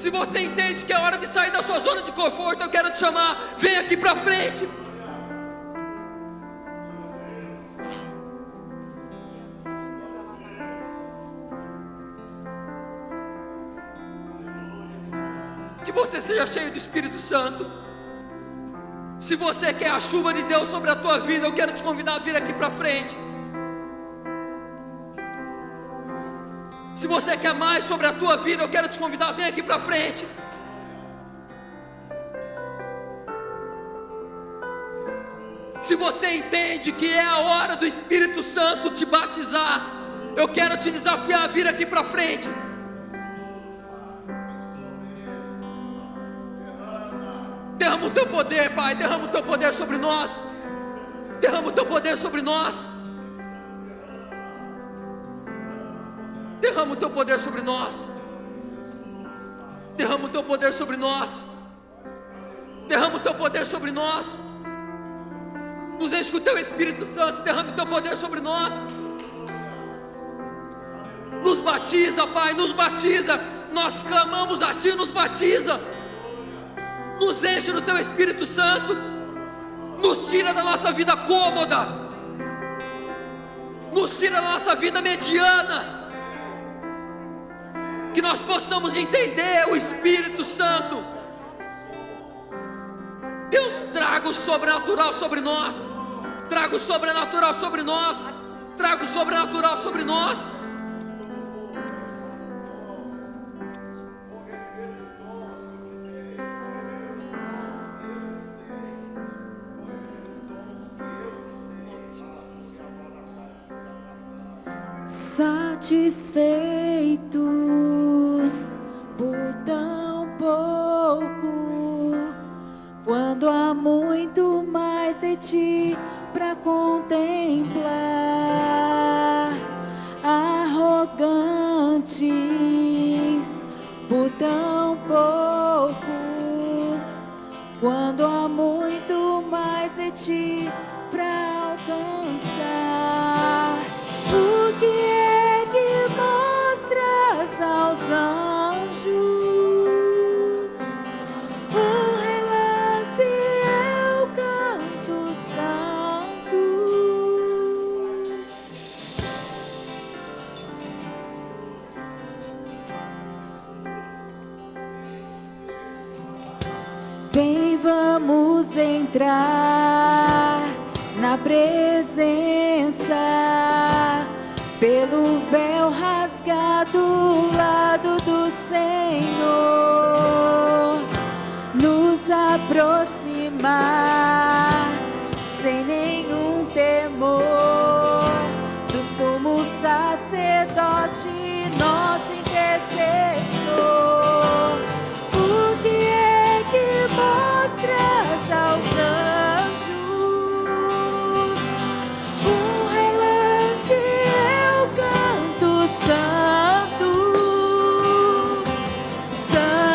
Se você entende que é hora de sair da sua zona de conforto, eu quero te chamar, vem aqui para frente. Que você seja cheio do Espírito Santo. Se você quer a chuva de Deus sobre a tua vida, eu quero te convidar a vir aqui para frente. Se você quer mais sobre a tua vida, eu quero te convidar a vir aqui para frente. Se você entende que é a hora do Espírito Santo te batizar, eu quero te desafiar a vir aqui para frente. Derrama o Teu poder, Pai, derrama o Teu poder sobre nós. Derrama o Teu poder sobre nós. Derrama o Teu poder sobre nós. Derrama o Teu poder sobre nós. Derrama o Teu poder sobre nós. Nos enche com o Teu Espírito Santo. Derrama o Teu poder sobre nós. Nos batiza, Pai, nos batiza. Nós clamamos a Ti, nos batiza. Nos enche do Teu Espírito Santo. Nos tira da nossa vida cômoda. nos tira da nossa vida mediana, que nós possamos entender o Espírito Santo. Deus, traga o sobrenatural sobre nós, traga o sobrenatural sobre nós, traga o sobrenatural sobre nós. Satisfeitos por tão pouco, quando há muito mais de ti para contemplar. Arrogantes por tão pouco, quando há muito mais de ti para alcançar. O que é que mostras aos anjos? Um relance eu canto santo. Vem, vamos entrar na presença, pelo véu rasgado do lado do Senhor, nos aproximar sem nenhum temor do sumo sacerdote, nosso intercessor. O que é que mostras aos anjos? Um relance eu canto santo, santo.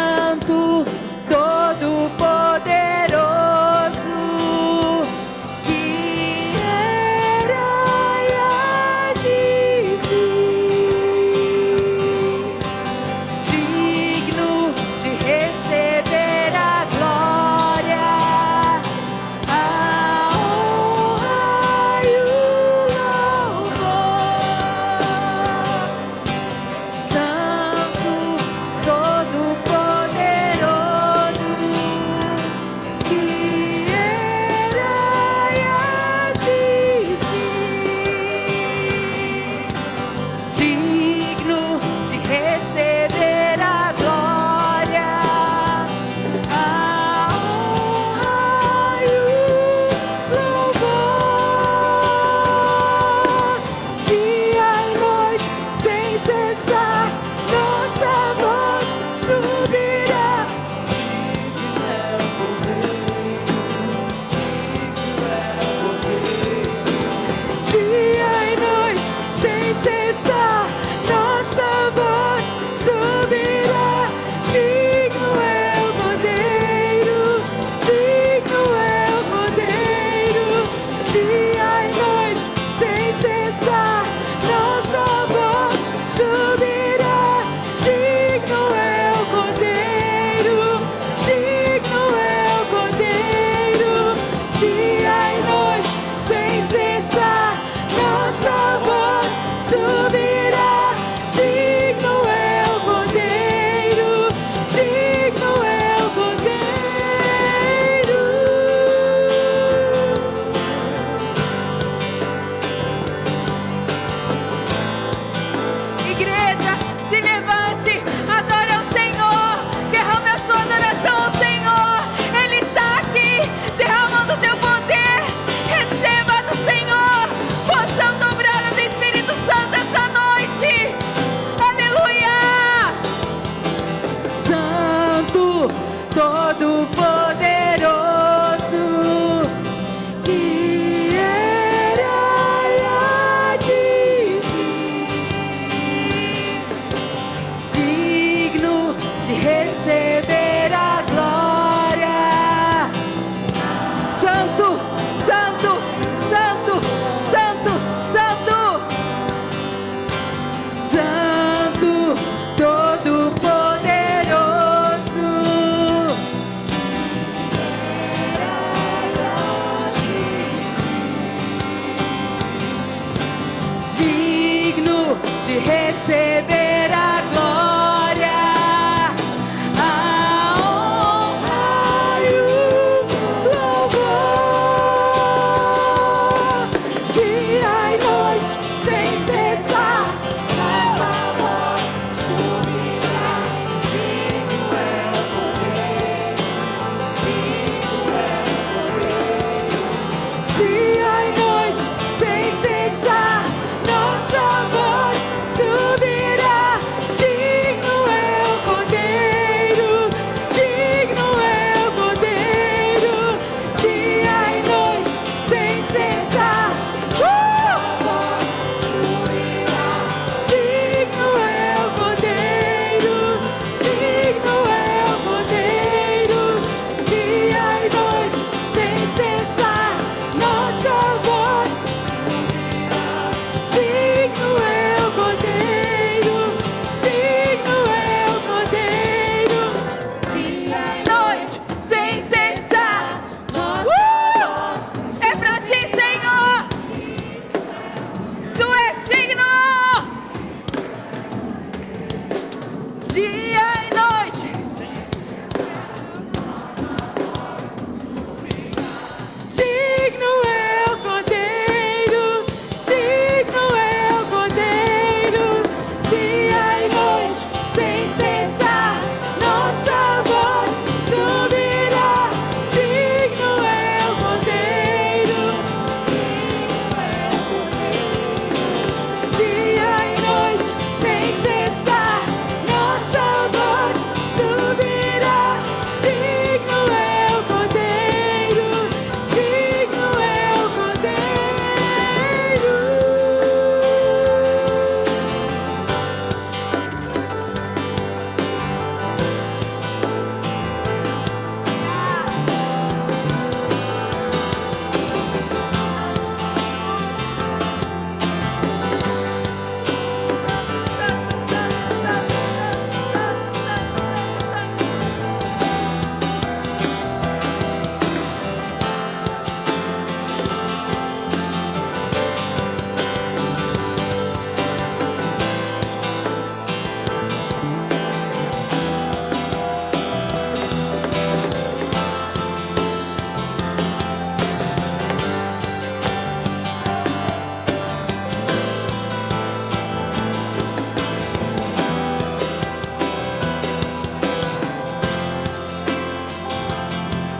receber a glória, a honra e o louvor. Dia e noite, sem cessar, nossa voz subirá. Digno é o poder, digno é o poder. Dia e noite, sem cessar, nossa voz subirá. Digno é o Cordeiro, digno é o Cordeiro. Dia e noite, sem cessar, voz subirá. Digno é o Cordeiro, digno é o Cordeiro. Dia e noite, sem cessar, nossa voz subirá. Digno é o Cordeiro, digno é o Cordeiro. Dia e noite, sem cessar, nossa voz é pra ti, Senhor. Tu és digno. Dia e noite, digno é o Cordeiro, digno é o Cordeiro. Dia e noite, sem cessar, nossa voz subirá. Digno é o Cordeiro, digno é o Cordeiro. Dia e noite, sem cessar, nossa voz subirá. Digno é o Cordeiro, digno é o Cordeiro.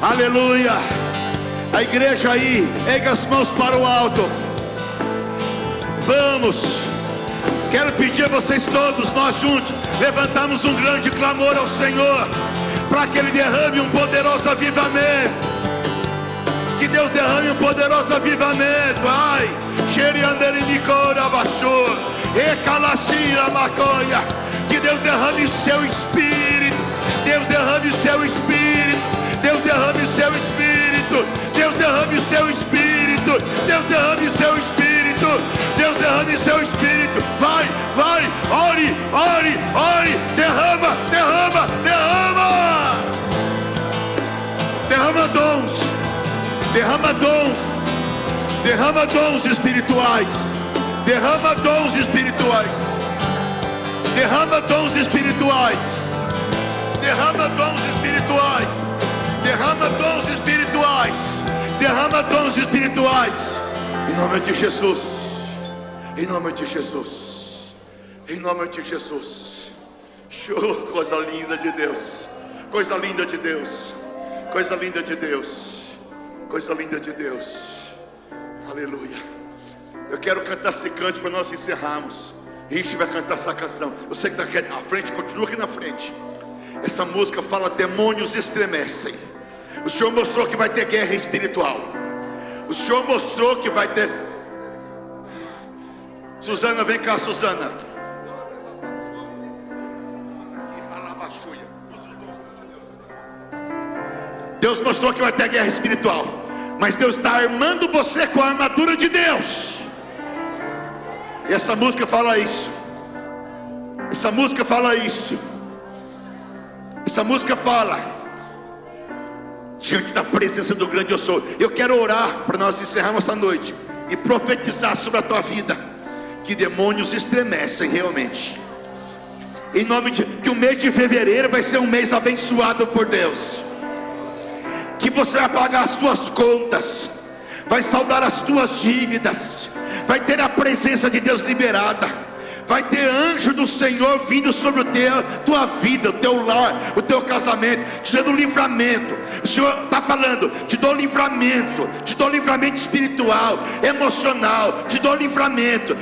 Aleluia. A igreja aí, erga as mãos para o alto. Vamos. Quero pedir a vocês todos, nós juntos, levantamos um grande clamor ao Senhor, para que Ele derrame um poderoso avivamento. Que Deus derrame um poderoso avivamento. Ai, xeriandericora baixou, ecalacira maconha. Que Deus derrame o seu espírito. Deus derrame o seu espírito. Deus derrame o seu espírito. Deus derrame o seu espírito. Deus derrame o seu espírito. Deus derrame o seu espírito. Vai, vai, ore, ore, ore. Derrama, derrama, derrama. Derrama dons. Derrama dons. Derrama dons espirituais. Derrama dons espirituais. Derrama dons espirituais. Derrama dons espirituais. Derrama dons espirituais. Derrama dons espirituais. Em nome de Jesus. Em nome de Jesus. Em nome de Jesus. Show, coisa linda de Deus. Coisa linda de Deus. Coisa linda de Deus. Coisa linda de Deus. Aleluia. Eu quero cantar esse canto para nós encerrarmos. E a gente vai cantar essa canção. Você que está aqui na frente, continua aqui na frente. Essa música fala: demônios estremecem. O Senhor mostrou que vai ter guerra espiritual. O Senhor mostrou que vai ter. Suzana, vem cá, Suzana. Deus mostrou que vai ter guerra espiritual. Mas Deus está armando você com a armadura de Deus. E essa música fala isso. Essa música fala isso. Essa música fala: diante da presença do grande eu sou. Eu quero orar para nós encerrarmos essa noite e profetizar sobre a tua vida que demônios estremecem realmente. Em nome de que o mês de fevereiro vai ser um mês abençoado por Deus. Que você vai pagar as tuas contas, vai saldar as tuas dívidas, vai ter a presença de Deus liberada, vai ter anjo do Senhor vindo sobre tua vida, o teu lar, o teu casamento, te dando livramento. O Senhor está falando, te dou livramento espiritual, emocional, te dou livramento.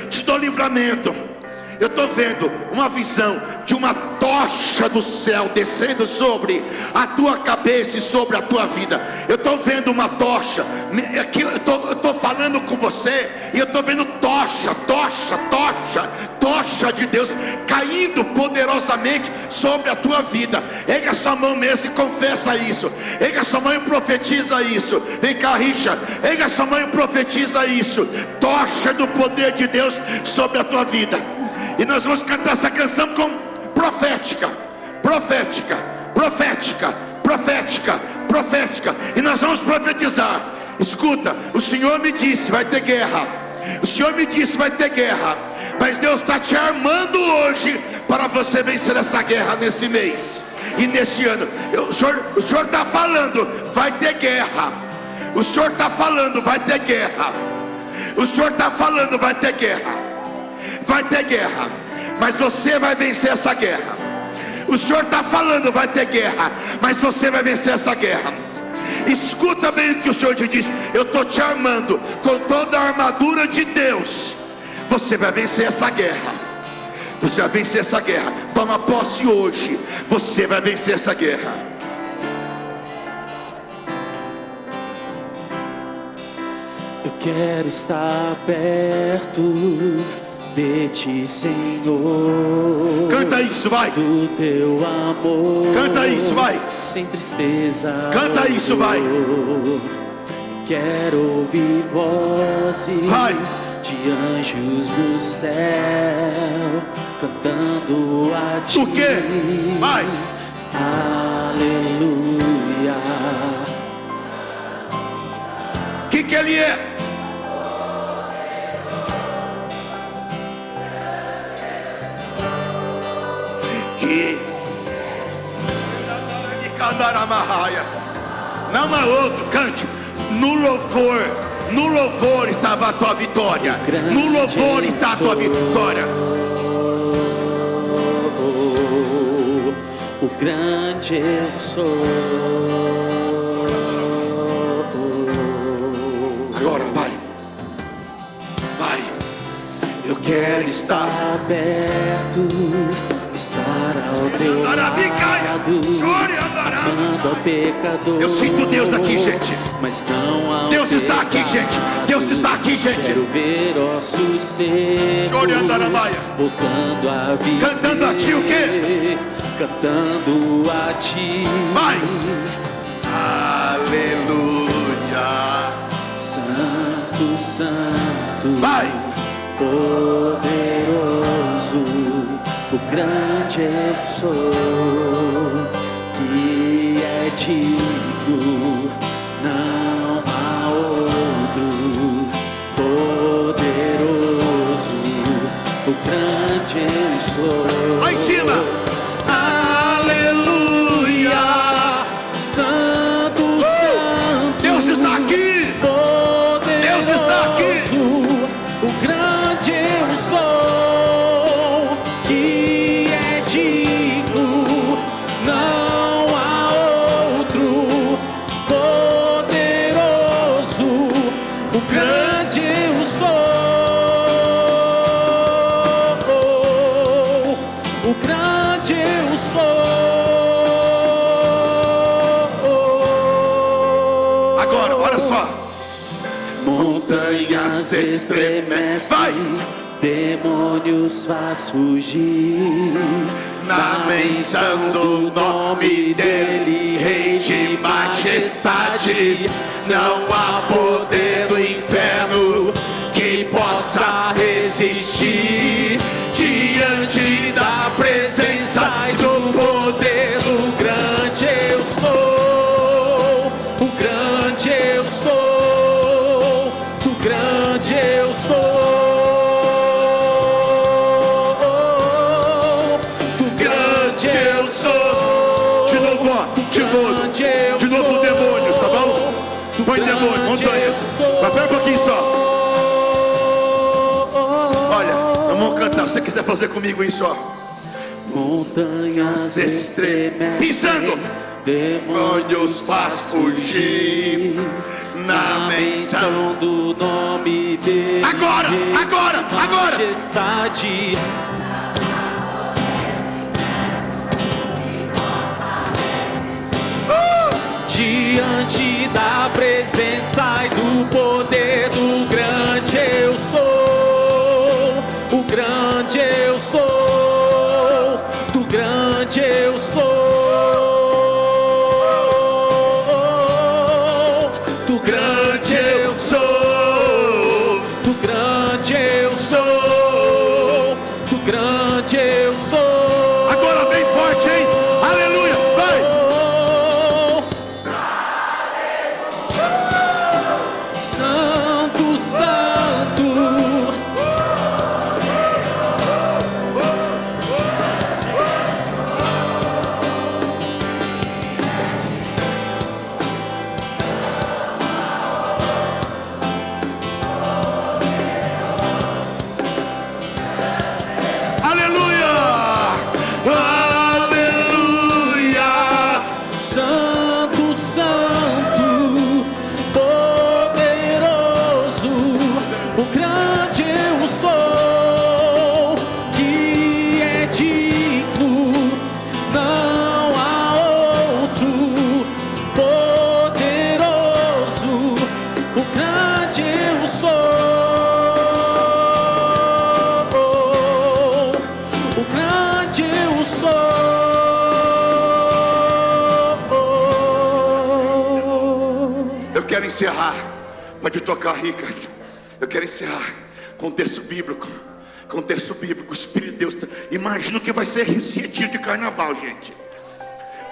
Eu estou vendo uma visão de uma tocha do céu descendo sobre a tua cabeça e sobre a tua vida. Eu estou vendo uma tocha. Aqui eu estou falando com você e eu estou vendo tocha de Deus caindo poderosamente sobre a tua vida. Erga a sua mão mesmo e confessa isso. Erga a sua mão e profetiza isso. Vem cá, Richa. Erga a sua mão e profetiza isso. Tocha do poder de Deus sobre a tua vida. E nós vamos cantar essa canção com profética. E nós vamos profetizar. Escuta, o Senhor me disse, vai ter guerra. Mas Deus está te armando hoje para você vencer essa guerra nesse mês e neste ano. O Senhor está falando, vai ter guerra. O Senhor está falando, vai ter guerra. Vai ter guerra, mas você vai vencer essa guerra. O Senhor está falando, vai ter guerra, mas você vai vencer essa guerra. Escuta bem o que o Senhor te diz. Eu estou te armando com toda a armadura de Deus. Você vai vencer essa guerra. Toma posse hoje. Você vai vencer essa guerra. Eu quero estar perto de ti, Senhor. Canta isso, vai. Do teu amor. Canta isso, vai. Sem tristeza. Canta isso, vai. Quero ouvir vozes, vai, de anjos do céu cantando a ti. O quê? Vai. Aleluia. Que ele é? Não há outro, cante. No louvor estava a tua vitória. No louvor está a tua vitória. O grande eu sou. Agora vai. Eu quero estar perto, estar ao teu lado, amando ao pecador. Eu sinto Deus aqui, gente. Mas não há Deus está aqui, gente. Quero ver ossos secos voltando à vida. Cantando a ti o quê? Cantando a ti. Vai. Aleluia. Santo, santo. Vai. Poderoso, o grande eu sou, que é digno, não há outro. Poderoso, o grande eu sou. Lá em cima. Aleluia. Santo, santo. Deus está aqui. Deus está aqui. O grande eu sou, que é digno, não há outro. Poderoso, o grande eu sou, o grande eu sou. Agora, olha só. Montanhas se estremecem, vai. Demônios faz fugir. Na menção do nome dele, Rei de majestade, não há poder do inferno que possa resistir diante da presença do poder do grande eu sou. O grande eu sou. Grande eu sou. demônio, montanhas. Mas pera um pouquinho só. Olha, vamos cantar. Se você quiser fazer comigo isso, ó. Montanhas estremecem, pisando, demônios faz fugir na menção do nome dele. Agora, agora, agora. Majestade. Diante da presença e do poder do grande eu sou, o grande eu sou, do grande eu sou, do grande eu sou, do grande eu sou, do grande eu sou. Agora bem forte, hein? Aleluia, vai! Santo, Santo. Aleluia! Aleluia! Santo, Santo, poderoso, o grande eu sou, que é digno, não há outro, poderoso, o grande eu sou, o grande eu sou. Eu quero encerrar. Pode tocar, Rica. Eu quero encerrar com texto bíblico. Com texto bíblico. O Espírito de Deus. Imagina o que vai ser esse retiro de carnaval, gente.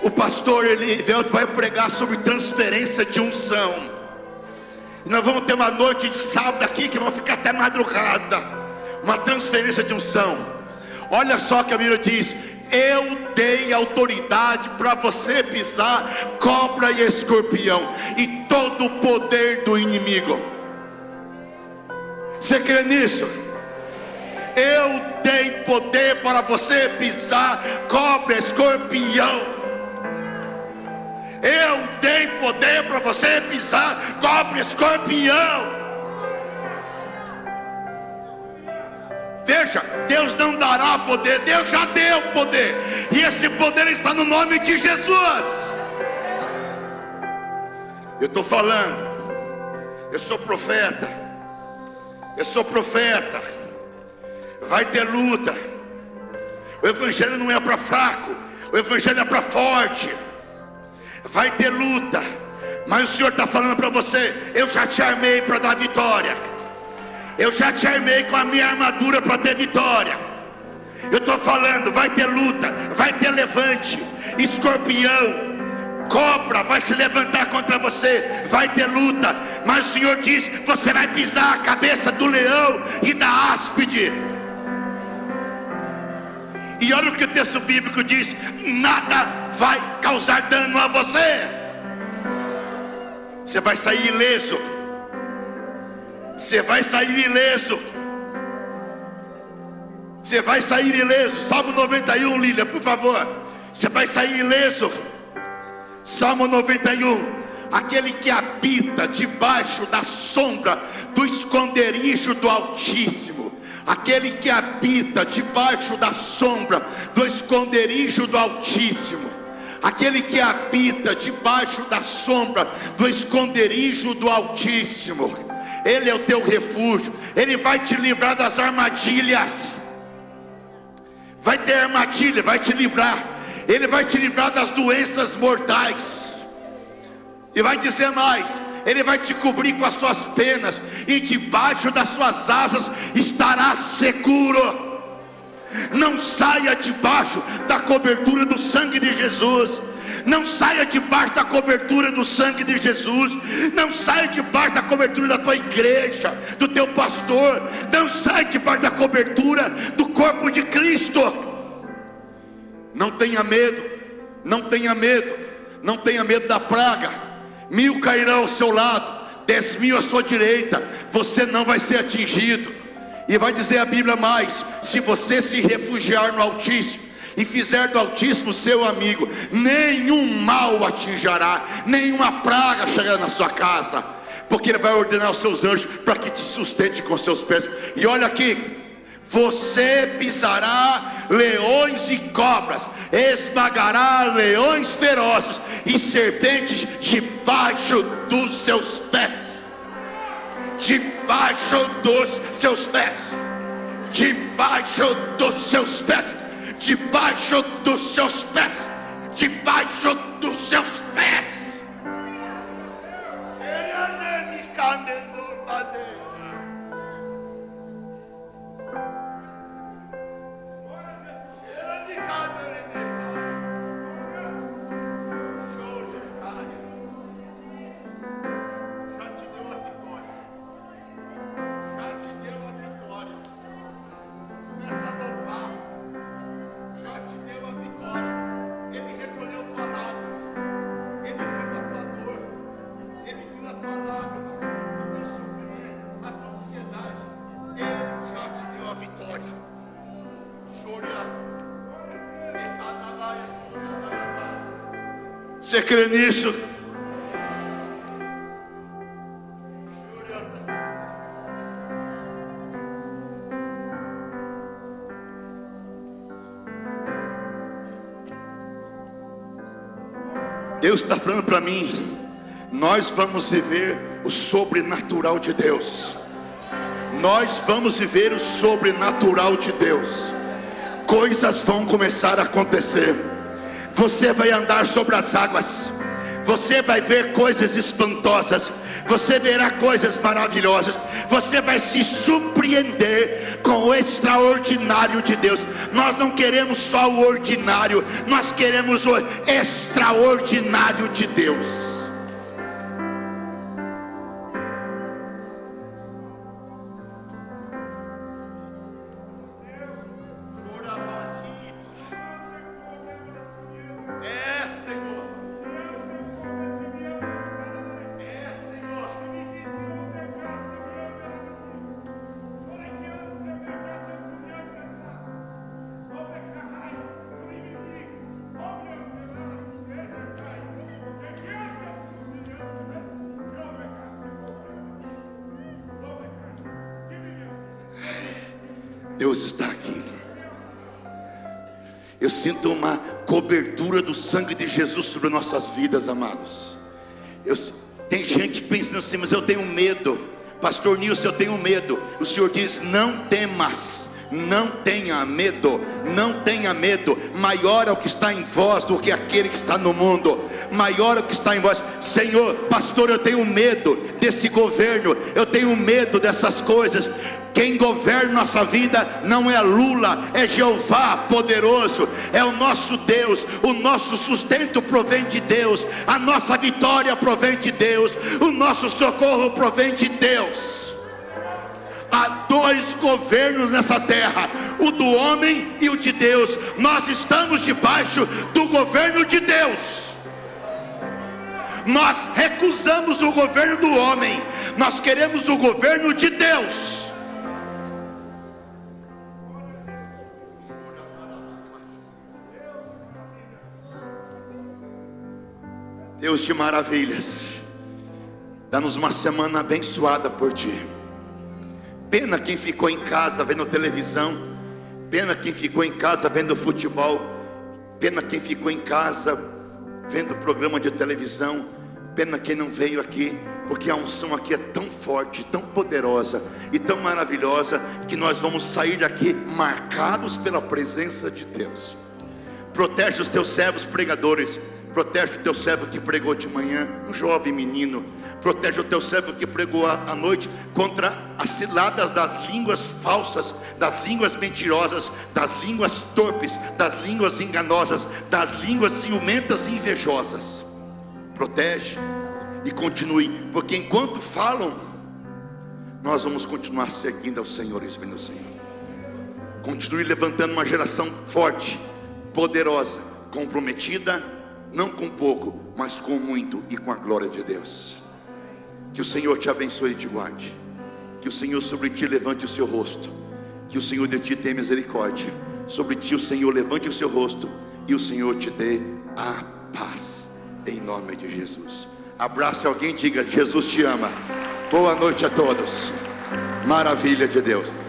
O pastor Elivelto vai pregar sobre transferência de unção. E nós vamos ter uma noite de sábado aqui que vamos ficar até madrugada. Uma transferência de unção. Olha só o que a Bíblia diz: eu dei autoridade para você pisar cobra e escorpião e todo o poder do inimigo. Você crê nisso? Eu dei poder para você pisar cobra e escorpião. Eu dei poder para você pisar cobra e escorpião. Veja, Deus não dará poder, Deus já deu poder, e esse poder está no nome de Jesus. Eu estou falando, eu sou profeta, vai ter luta. O evangelho não é para fraco, o evangelho é para forte. Vai ter luta, mas o Senhor está falando para você: eu já te armei para dar vitória. Eu já te armei com a minha armadura para ter vitória. Eu estou falando, vai ter luta, vai ter levante. Escorpião, cobra vai se levantar contra você. Vai ter luta, mas o Senhor diz: você vai pisar a cabeça do leão e da áspide. E olha o que o texto bíblico diz: nada vai causar dano a você. Você vai sair ileso. Você vai sair ileso. Você vai sair ileso. Salmo 91, Lília, por favor. Você vai sair ileso. Salmo 91. Aquele que habita debaixo da sombra do esconderijo do Altíssimo. Aquele que habita debaixo da sombra do esconderijo do Altíssimo. Aquele que habita debaixo da sombra do esconderijo do Altíssimo. Ele é o teu refúgio. Ele vai te livrar das armadilhas. Vai ter armadilha, vai te livrar. Ele vai te livrar das doenças mortais. E vai dizer mais: Ele vai te cobrir com as suas penas, e debaixo das suas asas estarás seguro. Não saia debaixo da cobertura do sangue de Jesus. Não saia debaixo da cobertura do sangue de Jesus. Não saia debaixo da cobertura da tua igreja, do teu pastor. Não saia debaixo da cobertura do corpo de Cristo. Não tenha medo. Não tenha medo. Não tenha medo da praga. 1000 cairão ao seu lado, 10.000 à sua direita, você não vai ser atingido. E vai dizer a Bíblia mais: se você se refugiar no Altíssimo e fizer do Altíssimo seu amigo, nenhum mal atingirá, nenhuma praga chegará na sua casa, porque Ele vai ordenar aos seus anjos para que te sustente com seus pés. E olha aqui: você pisará leões e cobras, esmagará leões ferozes e serpentes debaixo dos seus pés. Debaixo dos seus pés. Debaixo dos seus pés. Debaixo dos seus pés. Debaixo dos seus pés. Você crê nisso? Deus está falando para mim: nós vamos viver o sobrenatural de Deus. Nós vamos viver o sobrenatural de Deus. Coisas vão começar a acontecer. Você vai andar sobre as águas. Você vai ver coisas espantosas. Você verá coisas maravilhosas. Você vai se surpreender com o extraordinário de Deus. Nós não queremos só o ordinário, nós queremos o extraordinário de Deus. Deus está aqui. Eu sinto uma cobertura do sangue de Jesus sobre nossas vidas, amados. Tem gente pensando assim: mas eu tenho medo, Pastor Nilson, eu tenho medo. O Senhor diz: não temas, não tenha medo, não tenha medo. Maior é o que está em vós do que aquele que está no mundo. Maior é o que está em vós. Senhor, pastor, eu tenho medo desse governo, eu tenho medo dessas coisas. Quem governa nossa vida não é Lula, é Jeová poderoso, é o nosso Deus. O nosso sustento provém de Deus, a nossa vitória provém de Deus, o nosso socorro provém de Deus. Há dois governos nessa terra, o do homem e o de Deus. Nós estamos debaixo do governo de Deus. Nós recusamos o governo do homem, nós queremos o governo de Deus. Deus de maravilhas, dá-nos uma semana abençoada por Ti. Pena quem ficou em casa vendo televisão, pena quem ficou em casa vendo futebol, pena quem ficou em casa vendo programa de televisão, pena quem não veio aqui, porque a unção aqui é tão forte, tão poderosa e tão maravilhosa, que nós vamos sair daqui marcados pela presença de Deus. Protege os teus servos pregadores. Protege o teu servo que pregou de manhã, um jovem menino. Protege o teu servo que pregou à noite contra as ciladas das línguas falsas, das línguas mentirosas, das línguas torpes, das línguas enganosas, das línguas ciumentas e invejosas. Protege e continue, porque enquanto falam, nós vamos continuar seguindo ao Senhor e vendo ao Senhor. Continue levantando uma geração forte, poderosa, comprometida, não com pouco, mas com muito e com a glória de Deus. Que o Senhor te abençoe e te guarde. Que o Senhor sobre ti levante o seu rosto. Que o Senhor de ti tenha misericórdia. Sobre ti o Senhor levante o seu rosto e o Senhor te dê a paz. Em nome de Jesus. Abrace alguém e diga: Jesus te ama. Boa noite a todos. Maravilha de Deus.